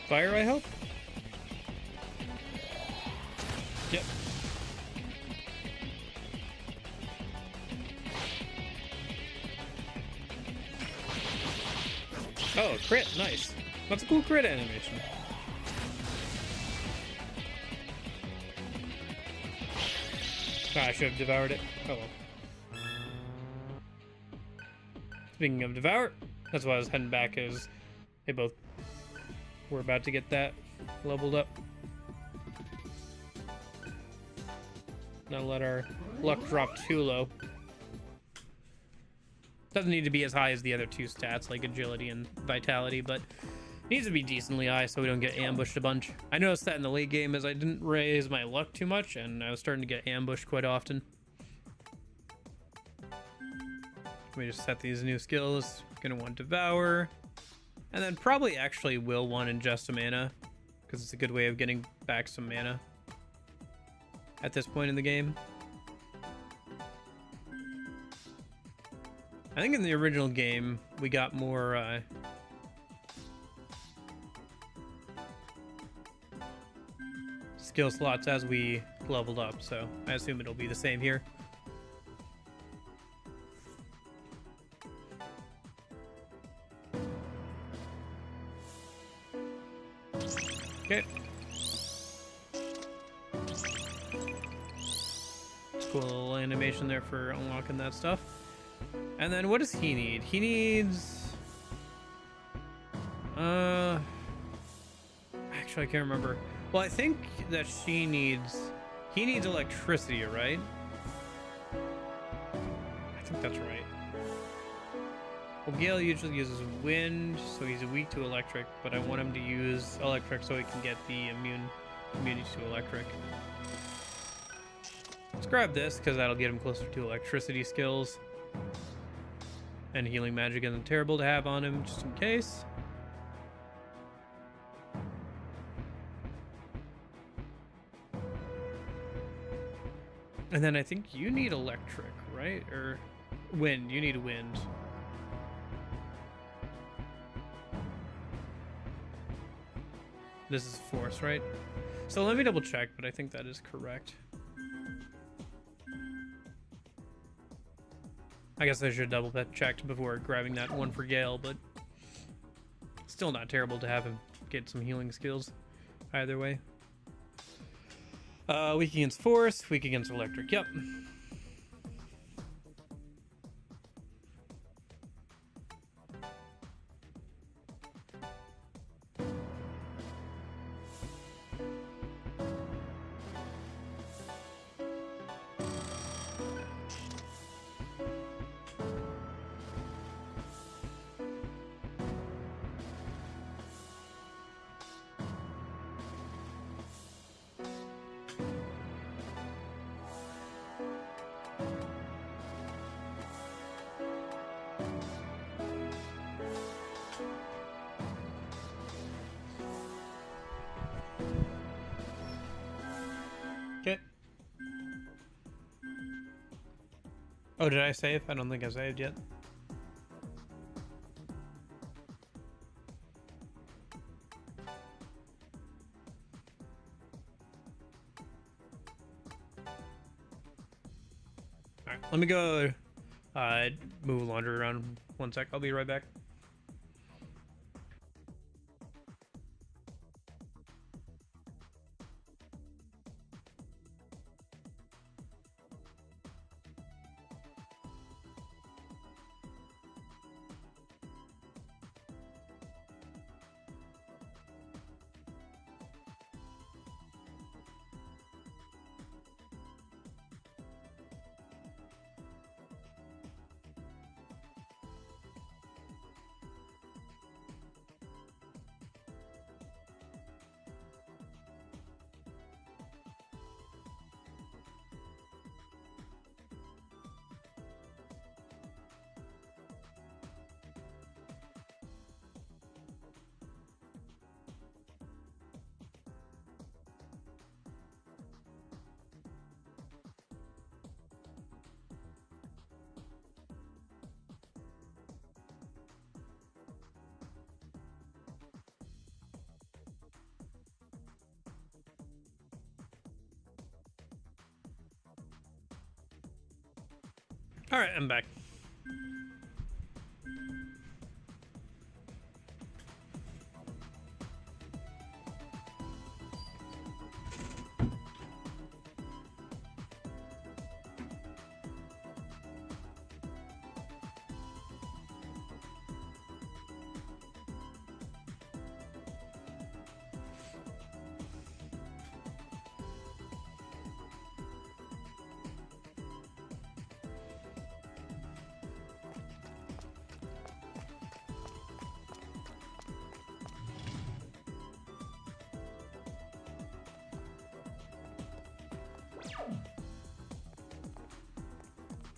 Fire, I hope? Yep. Oh, crit, nice. That's a cool crit animation. Ah, I should have devoured it. Oh well. Speaking of devour, that's why I was heading back, as they both were about to get that leveled up. Not let our luck drop too low. Doesn't need to be as high as the other two stats, like agility and vitality, but needs to be decently high so we don't get ambushed a bunch. I noticed that in the late game as I didn't raise my luck too much, and I was starting to get ambushed quite often. Let me just set these new skills. Gonna want Devour, and then probably actually will want Ingest some mana, because it's a good way of getting back some mana at this point in the game. I think in the original game, we got more, skill slots as we leveled up, so I assume it'll be the same here. Okay. Cool little animation there for unlocking that stuff. And then what does he need? He needs... Actually, I can't remember. Well, I think that she needs... He needs electricity, right? I think that's right. Well, Gale usually uses wind, so he's weak to electric, but I want him to use electric so he can get the immunity to electric. Let's grab this, because that'll get him closer to electricity skills. And healing magic isn't terrible to have on him, just in case. And then I think you need electric, right? Or wind. You need wind. This is force, right? So let me double check, but I think that is correct. I guess I should double checked before grabbing that one for Gale, but still not terrible to have him get some healing skills either way. Weak against force, weak against electric. Yep. Okay. Oh, did I save? I don't think I saved yet. Alright, let me go move laundry around 1 sec. I'll be right back. All right, I'm back.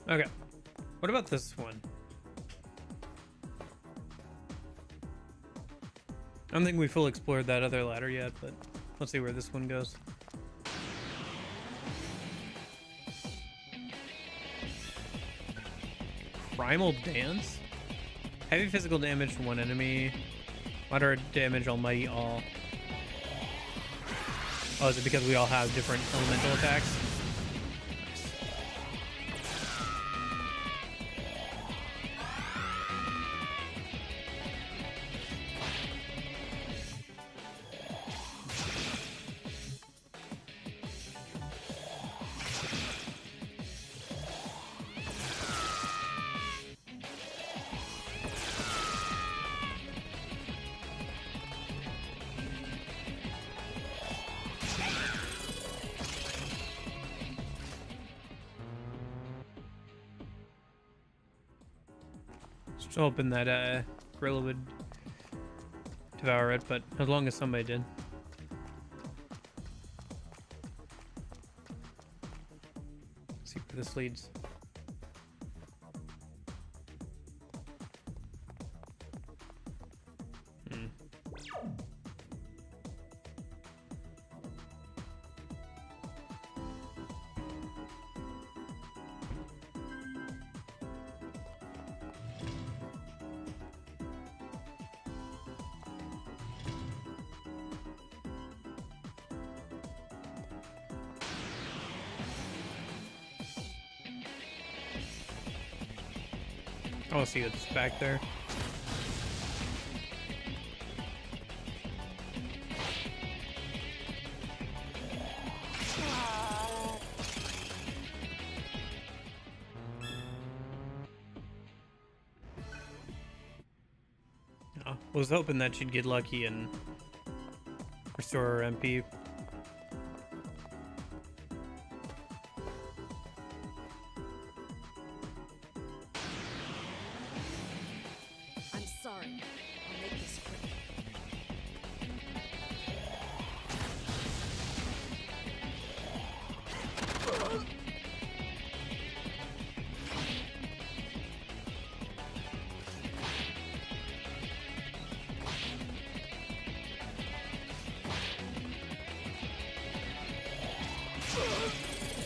Okay. What about this one? I don't think we fully explored that other ladder yet, but let's see where this one goes. Primal Dance? Heavy physical damage to one enemy. Moderate damage, almighty all. Oh, is it because we all have different elemental attacks? Just hoping that Gorilla would devour it, but as long as somebody did. Let's see where this leads. I want to see what's back there. I was hoping that she'd get lucky and restore her MP.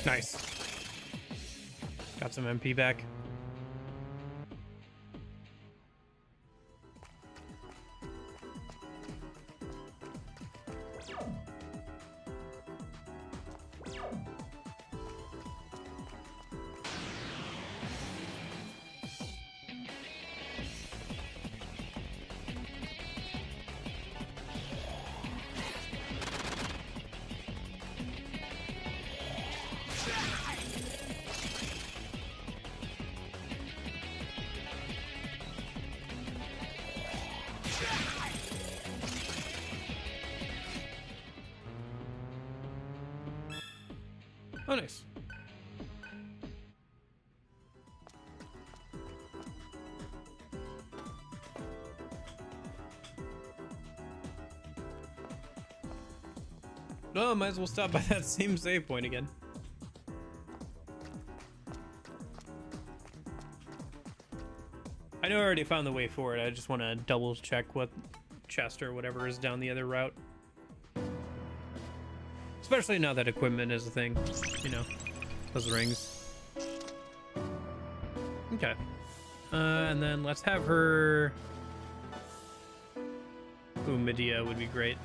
Nice. Got some MP back. Oh, nice. Oh, might as well stop by that same save point again. I know I already found the way forward. I just want to double check what chest or whatever is down the other route. Especially now that equipment is a thing, you know, those rings. Okay. And then let's have her... Ooh, Medea would be great.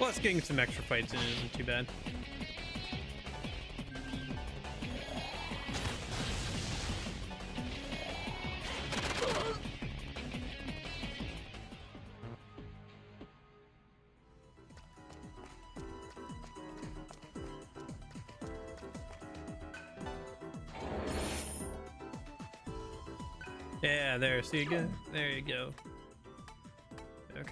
Plus, getting some extra fights in isn't too bad. Yeah, there. See you go. There you go. Okay.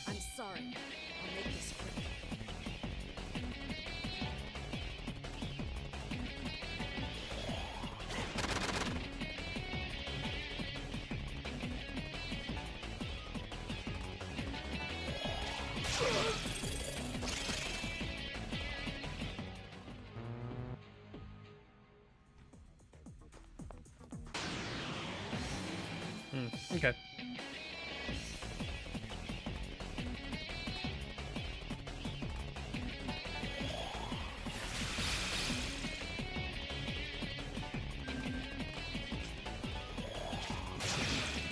I'm sorry. I'll make this quick.
Okay.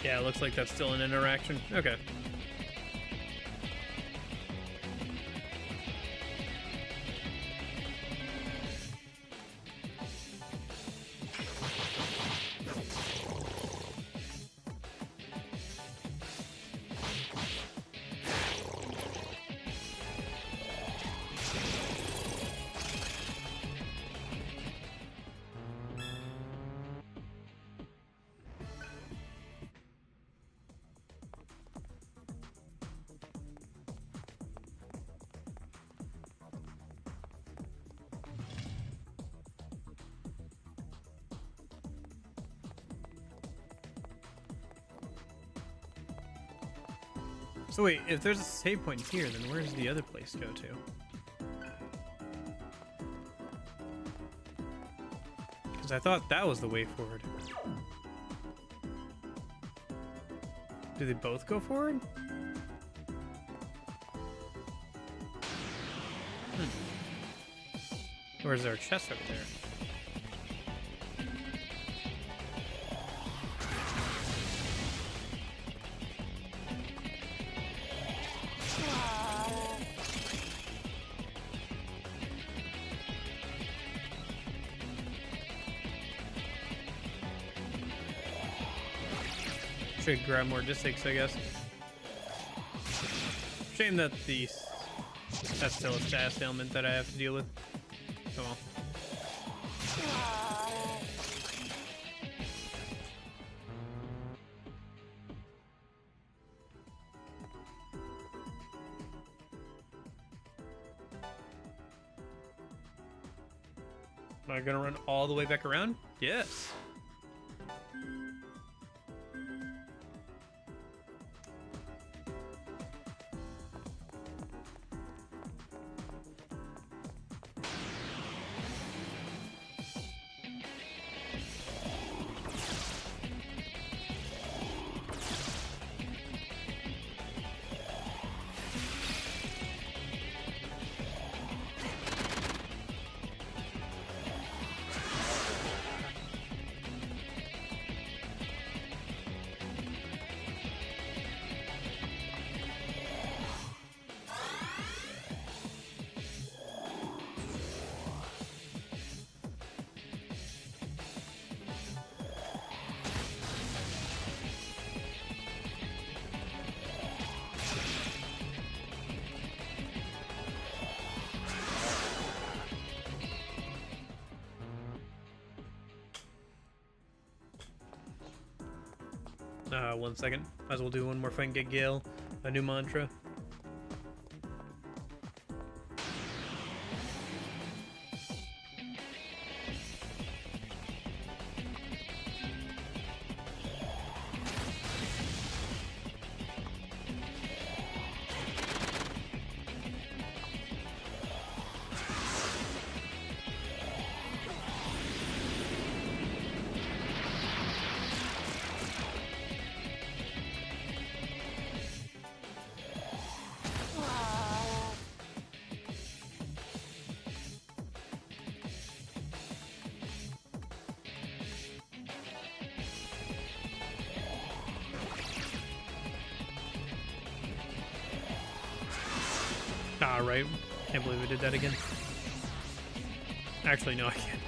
Yeah, it looks like that's still an interaction. Okay. So wait, if there's a save point here, then where does the other place go to? Because I thought that was the way forward. Do they both go forward? Or is there a chest over there? Should grab more discs, I guess. Shame that that's still a status ailment that I have to deal with. Oh well. Am I gonna run all the way back around? Yes. One second. Might as well do one more fight and get Gale a new mantra. right. Can't believe I did that again. Actually, no, I can't.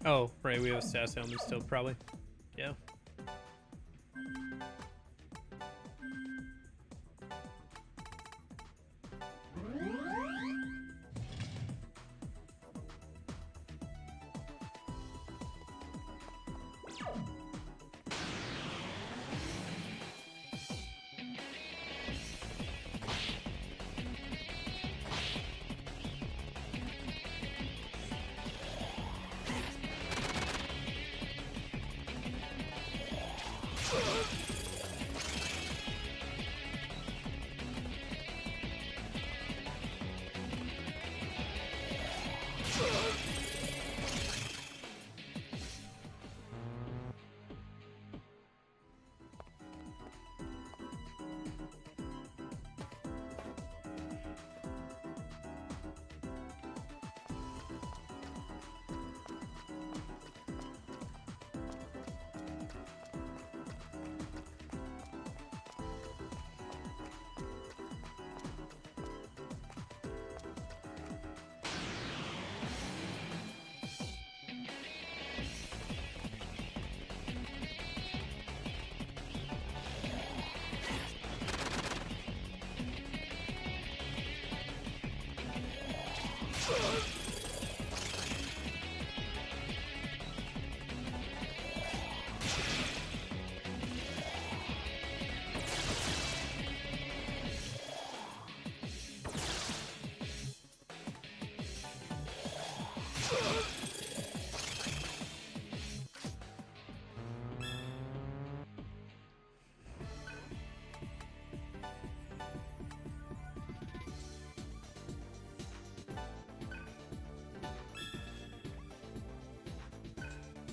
Oh, right, we have a status element still, probably. Yeah.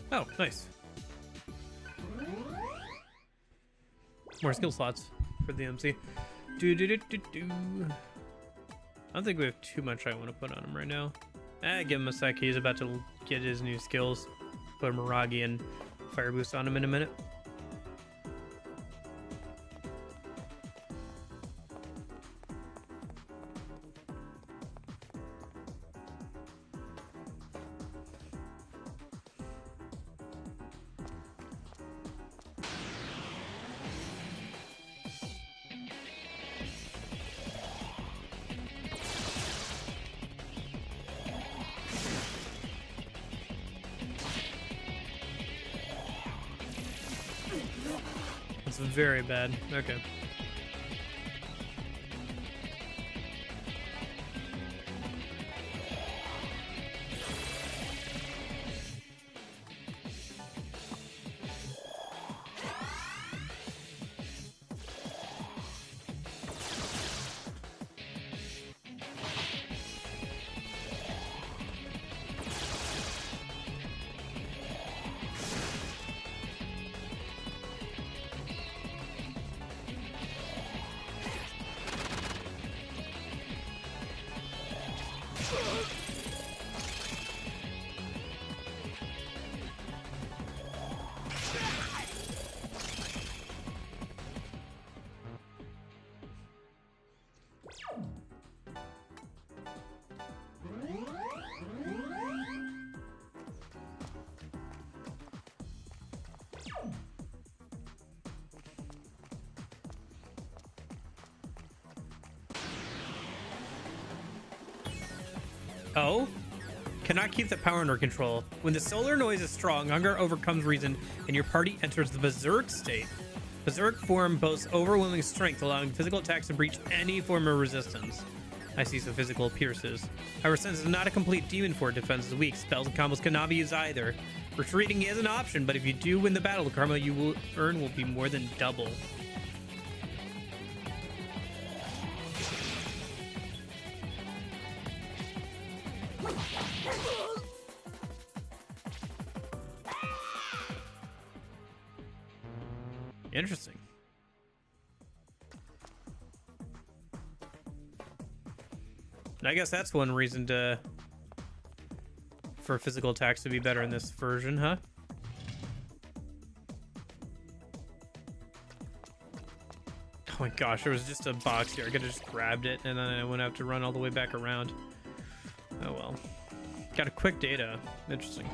Oh, nice. More skill slots for the MC. I don't think we have too much I want to put on him right now. Give him a sec. He's about to get his new skills. Put a Miragi and Fire Boost on him in a minute. It's very bad. Okay. Oh? Cannot keep the power under control. When the solar noise is strong, hunger overcomes reason, and your party enters the berserk state. Berserk form boasts overwhelming strength, allowing physical attacks to breach any form of resistance. I see, so physical pierces. However, since it's not a complete demon form, defense is weak. Spells and combos cannot be used either. Retreating is an option, but if you do win the battle, the karma you will earn will be more than double. Interesting. And I guess that's one reason for physical attacks to be better in this version, huh? Oh my gosh, there was just a box here. I could have just grabbed it and then I wouldn't have to run all the way back around. Oh well. Got a quick data. Interesting.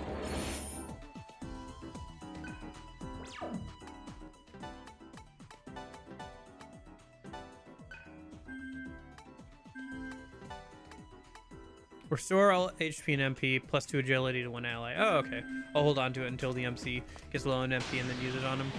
Restore all HP and MP, plus 2 agility to one ally. Oh, okay. I'll hold on to it until the MC gets low on MP and then use it on him.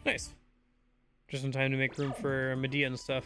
Nice. Just in time to make room for Medea and stuff.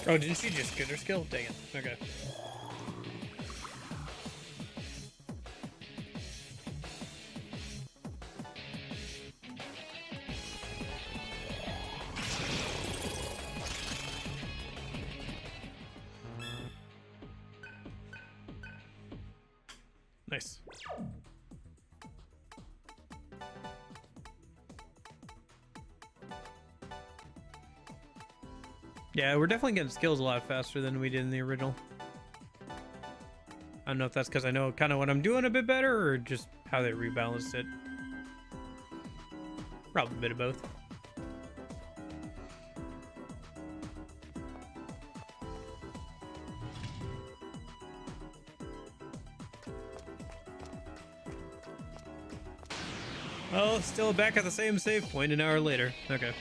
Oh, didn't she just get her skill? Dang it. Okay. Nice. Yeah, we're definitely getting skills a lot faster than we did in the original. I don't know if that's because I know kind of what I'm doing a bit better or just how they rebalanced it. Probably a bit of both. Oh, still back at the same save point an hour later. Okay.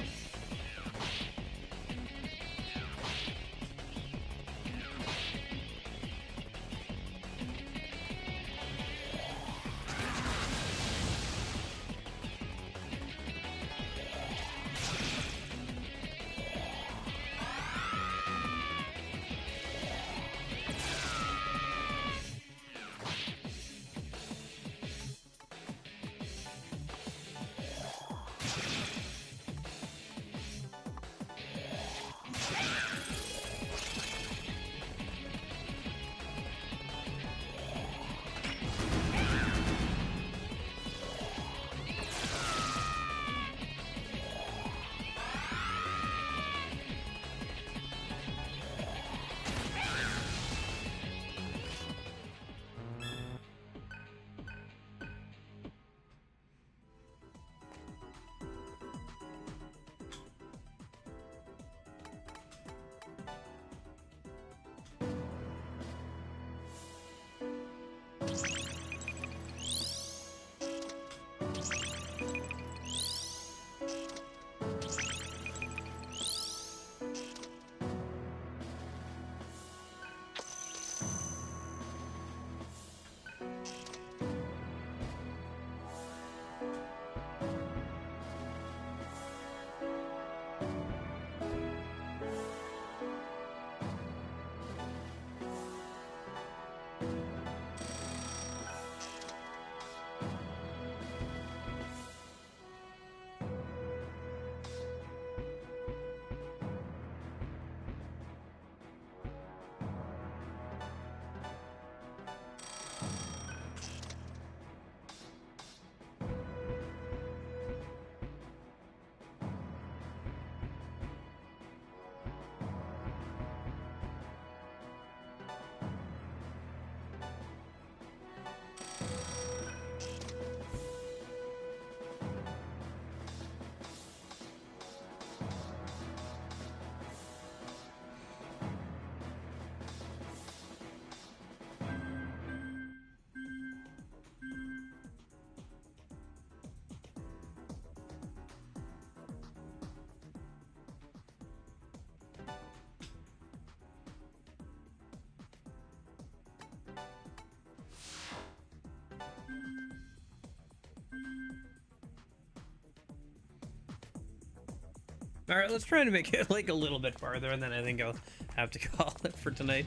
All right, let's try to make it like a little bit farther, and then I think I'll have to call it for tonight.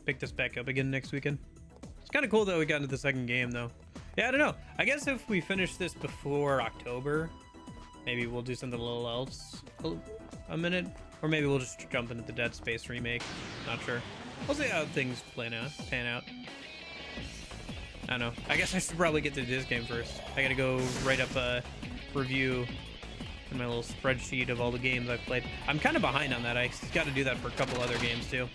Pick this back up again next weekend. It's kind of cool that we got into the second game, though. Yeah, I don't know. I guess if we finish this before October, maybe we'll do something a little else a minute, or maybe we'll just jump into the Dead Space remake. Not sure. We'll see how things pan out. I don't know. I guess I should probably get to this game first. I gotta go write up a review in my little spreadsheet of all the games I've played. I'm kind of behind on that. I got to do that for a couple other games too.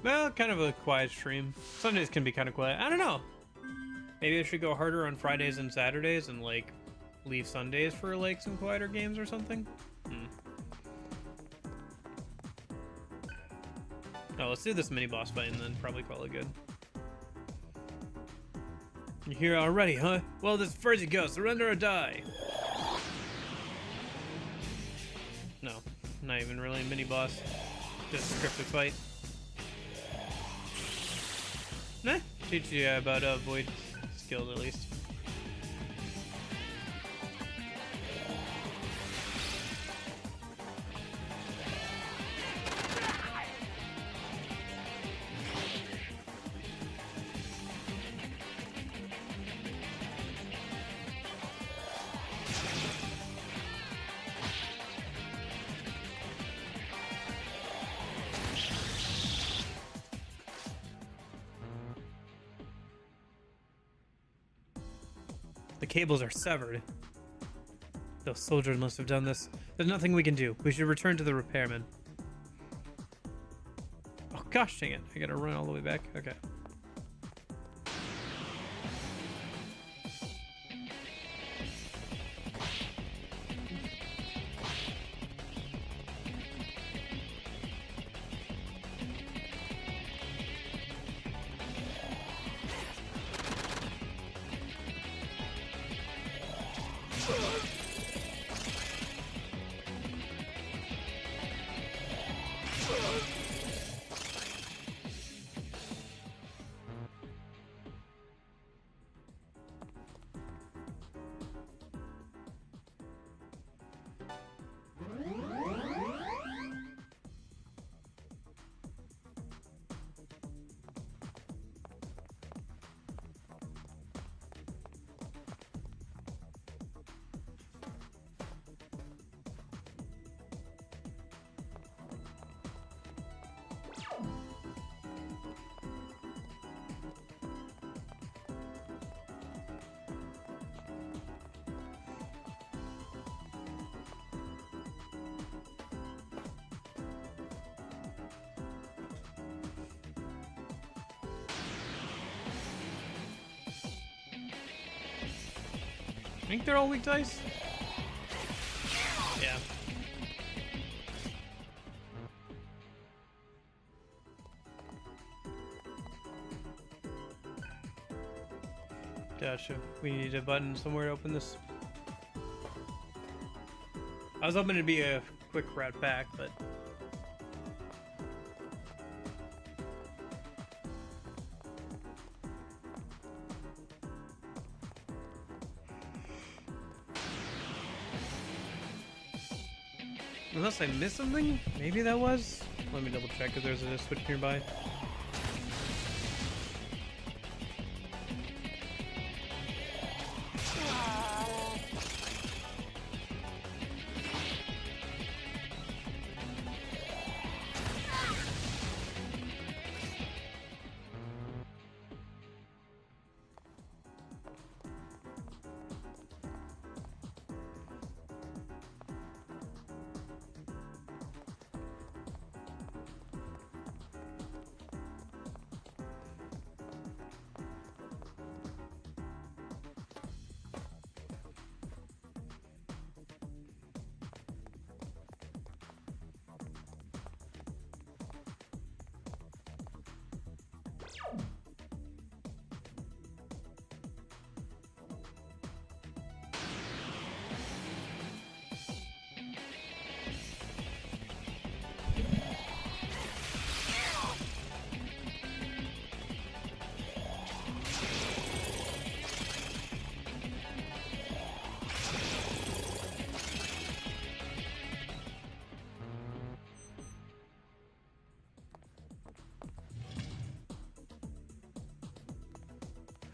Well, kind of a quiet stream. Sundays can be kind of quiet. I don't know. Maybe I should go harder on Fridays and Saturdays and, like, leave Sundays for, like, some quieter games or something? Oh, let's do this mini-boss fight and then probably call it good. You're here already, huh? Well, this is first you go. Surrender or die. No, not even really a mini-boss. Just a scripted fight. Nah, teach you about void skills at least. The cables are severed. Those soldiers must have done this. There's nothing we can do. We should return to the repairman. Oh gosh dang it. I gotta run all the way back. Okay. I think they're all weak to ice. Yeah. Gotcha. We need a button somewhere to open this. I was hoping it'd be a quick route back, but... Unless I missed something? Maybe that was? Let me double check if there's a switch nearby.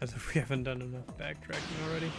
As if we haven't done enough backtracking already.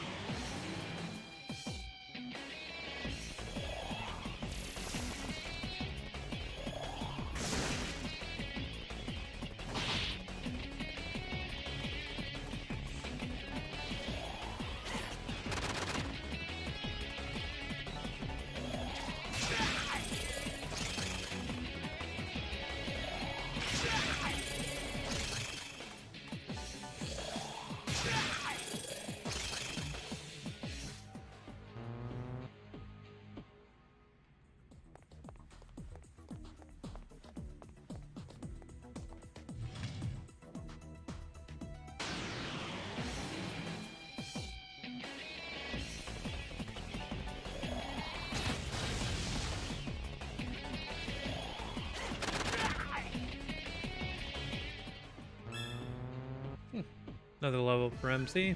Another level for MC.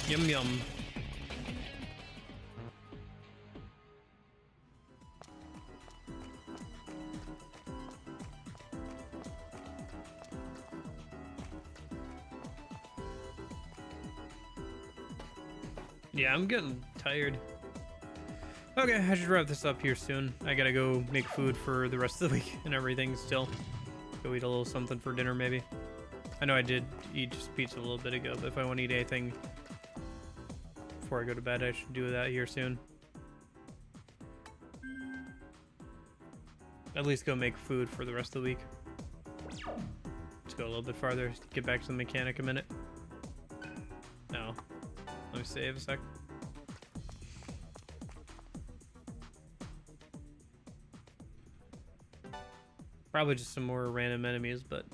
Yum yum. Yeah, I'm getting tired. Okay, I should wrap this up here soon. I gotta go make food for the rest of the week and everything still. Go eat a little something for dinner maybe. I know I did eat just pizza a little bit ago, but if I want to eat anything before I go to bed, I should do that here soon. At least go make food for the rest of the week. Let's go a little bit farther, get back to the mechanic a minute. No. Let me save a sec. Probably just some more random enemies, but...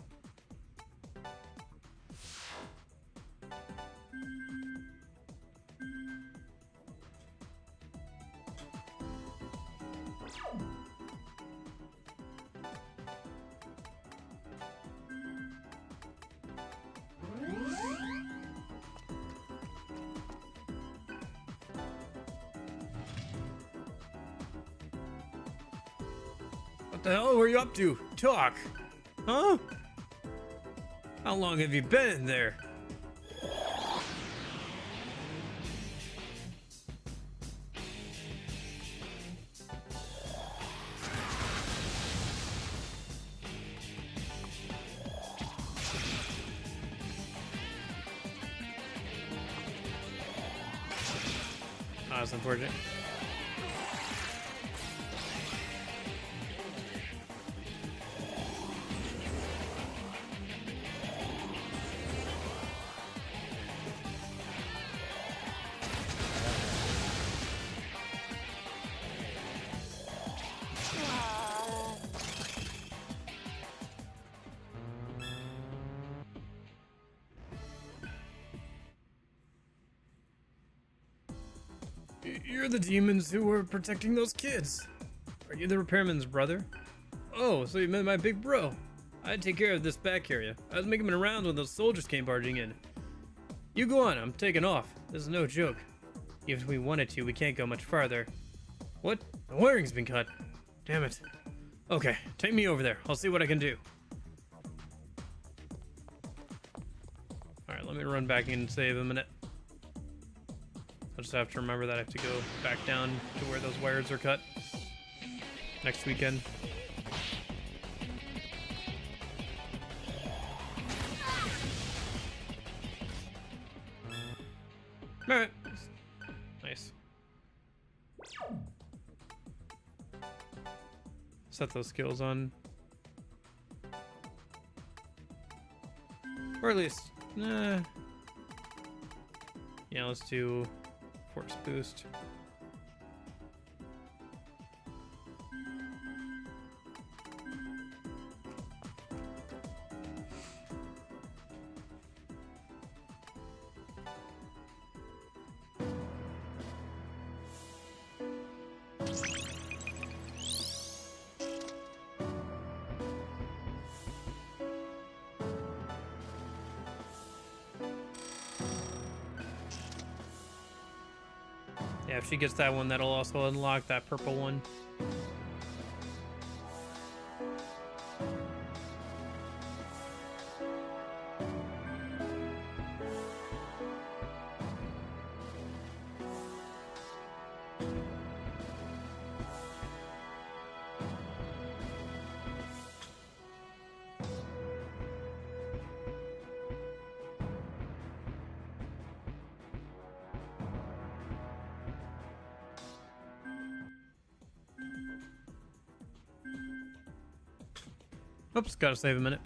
What the hell were you up to? Talk. Huh? How long have you been in there? Oh, that's unfortunate. You're the demons who were protecting those kids. Are you the repairman's brother? Oh, so you met my big bro. I'd take care of this back area. I was making rounds when those soldiers came barging in. You go on, I'm taking off. This is no joke. Even if we wanted to, we can't go much farther. What? The wiring's been cut. Damn it. Okay, take me over there. I'll see what I can do. Alright, let me run back and save a minute. I'll just have to remember that I have to go back down to where those wires are cut next weekend. Alright. Nice. Set those skills on. Or at least, yeah, let's do force boost. Yeah, if she gets that one, that'll also unlock that purple one. Oops, gotta save a minute.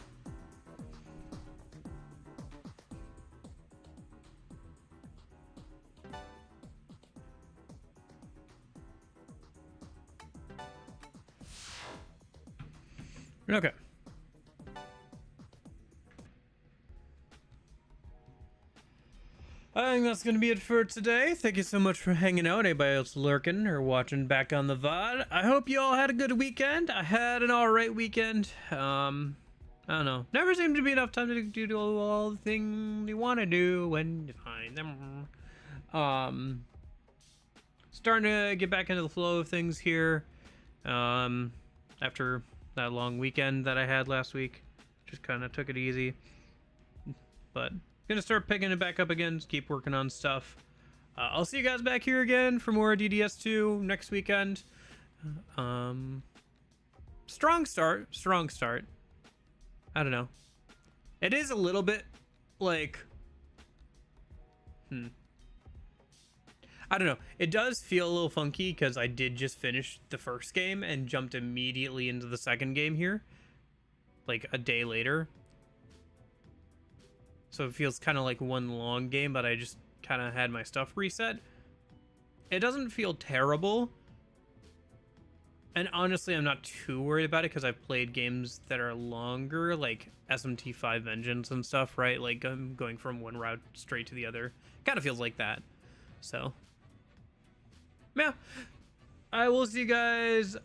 Okay. I think that's going to be it for today. Thank you so much for hanging out. Anybody else lurking or watching back on the VOD. I hope you all had a good weekend. I had an alright weekend. I don't know. Never seemed to be enough time to do all the things you want to do when you find them. Starting to get back into the flow of things here. After that long weekend that I had last week. Just kind of took it easy. But gonna start picking it back up again, just keep working on stuff. I'll see you guys back here again for more DDS2 next weekend. Strong start. I don't know. It is a little bit like, I don't know. It does feel a little funky because I did just finish the first game and jumped immediately into the second game here, like a day later. So it feels kind of like one long game, but I just kind of had my stuff reset. It doesn't feel terrible. And honestly, I'm not too worried about it because I've played games that are longer, like SMT 5 Vengeance and stuff, right? Like I'm going from one route straight to the other. Kind of feels like that. So, yeah. I will see you guys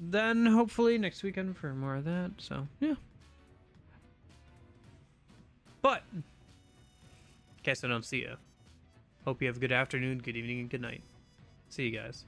then, hopefully, next weekend for more of that. So, yeah. But, in case I don't see you, hope you have a good afternoon, good evening, and good night. See you guys.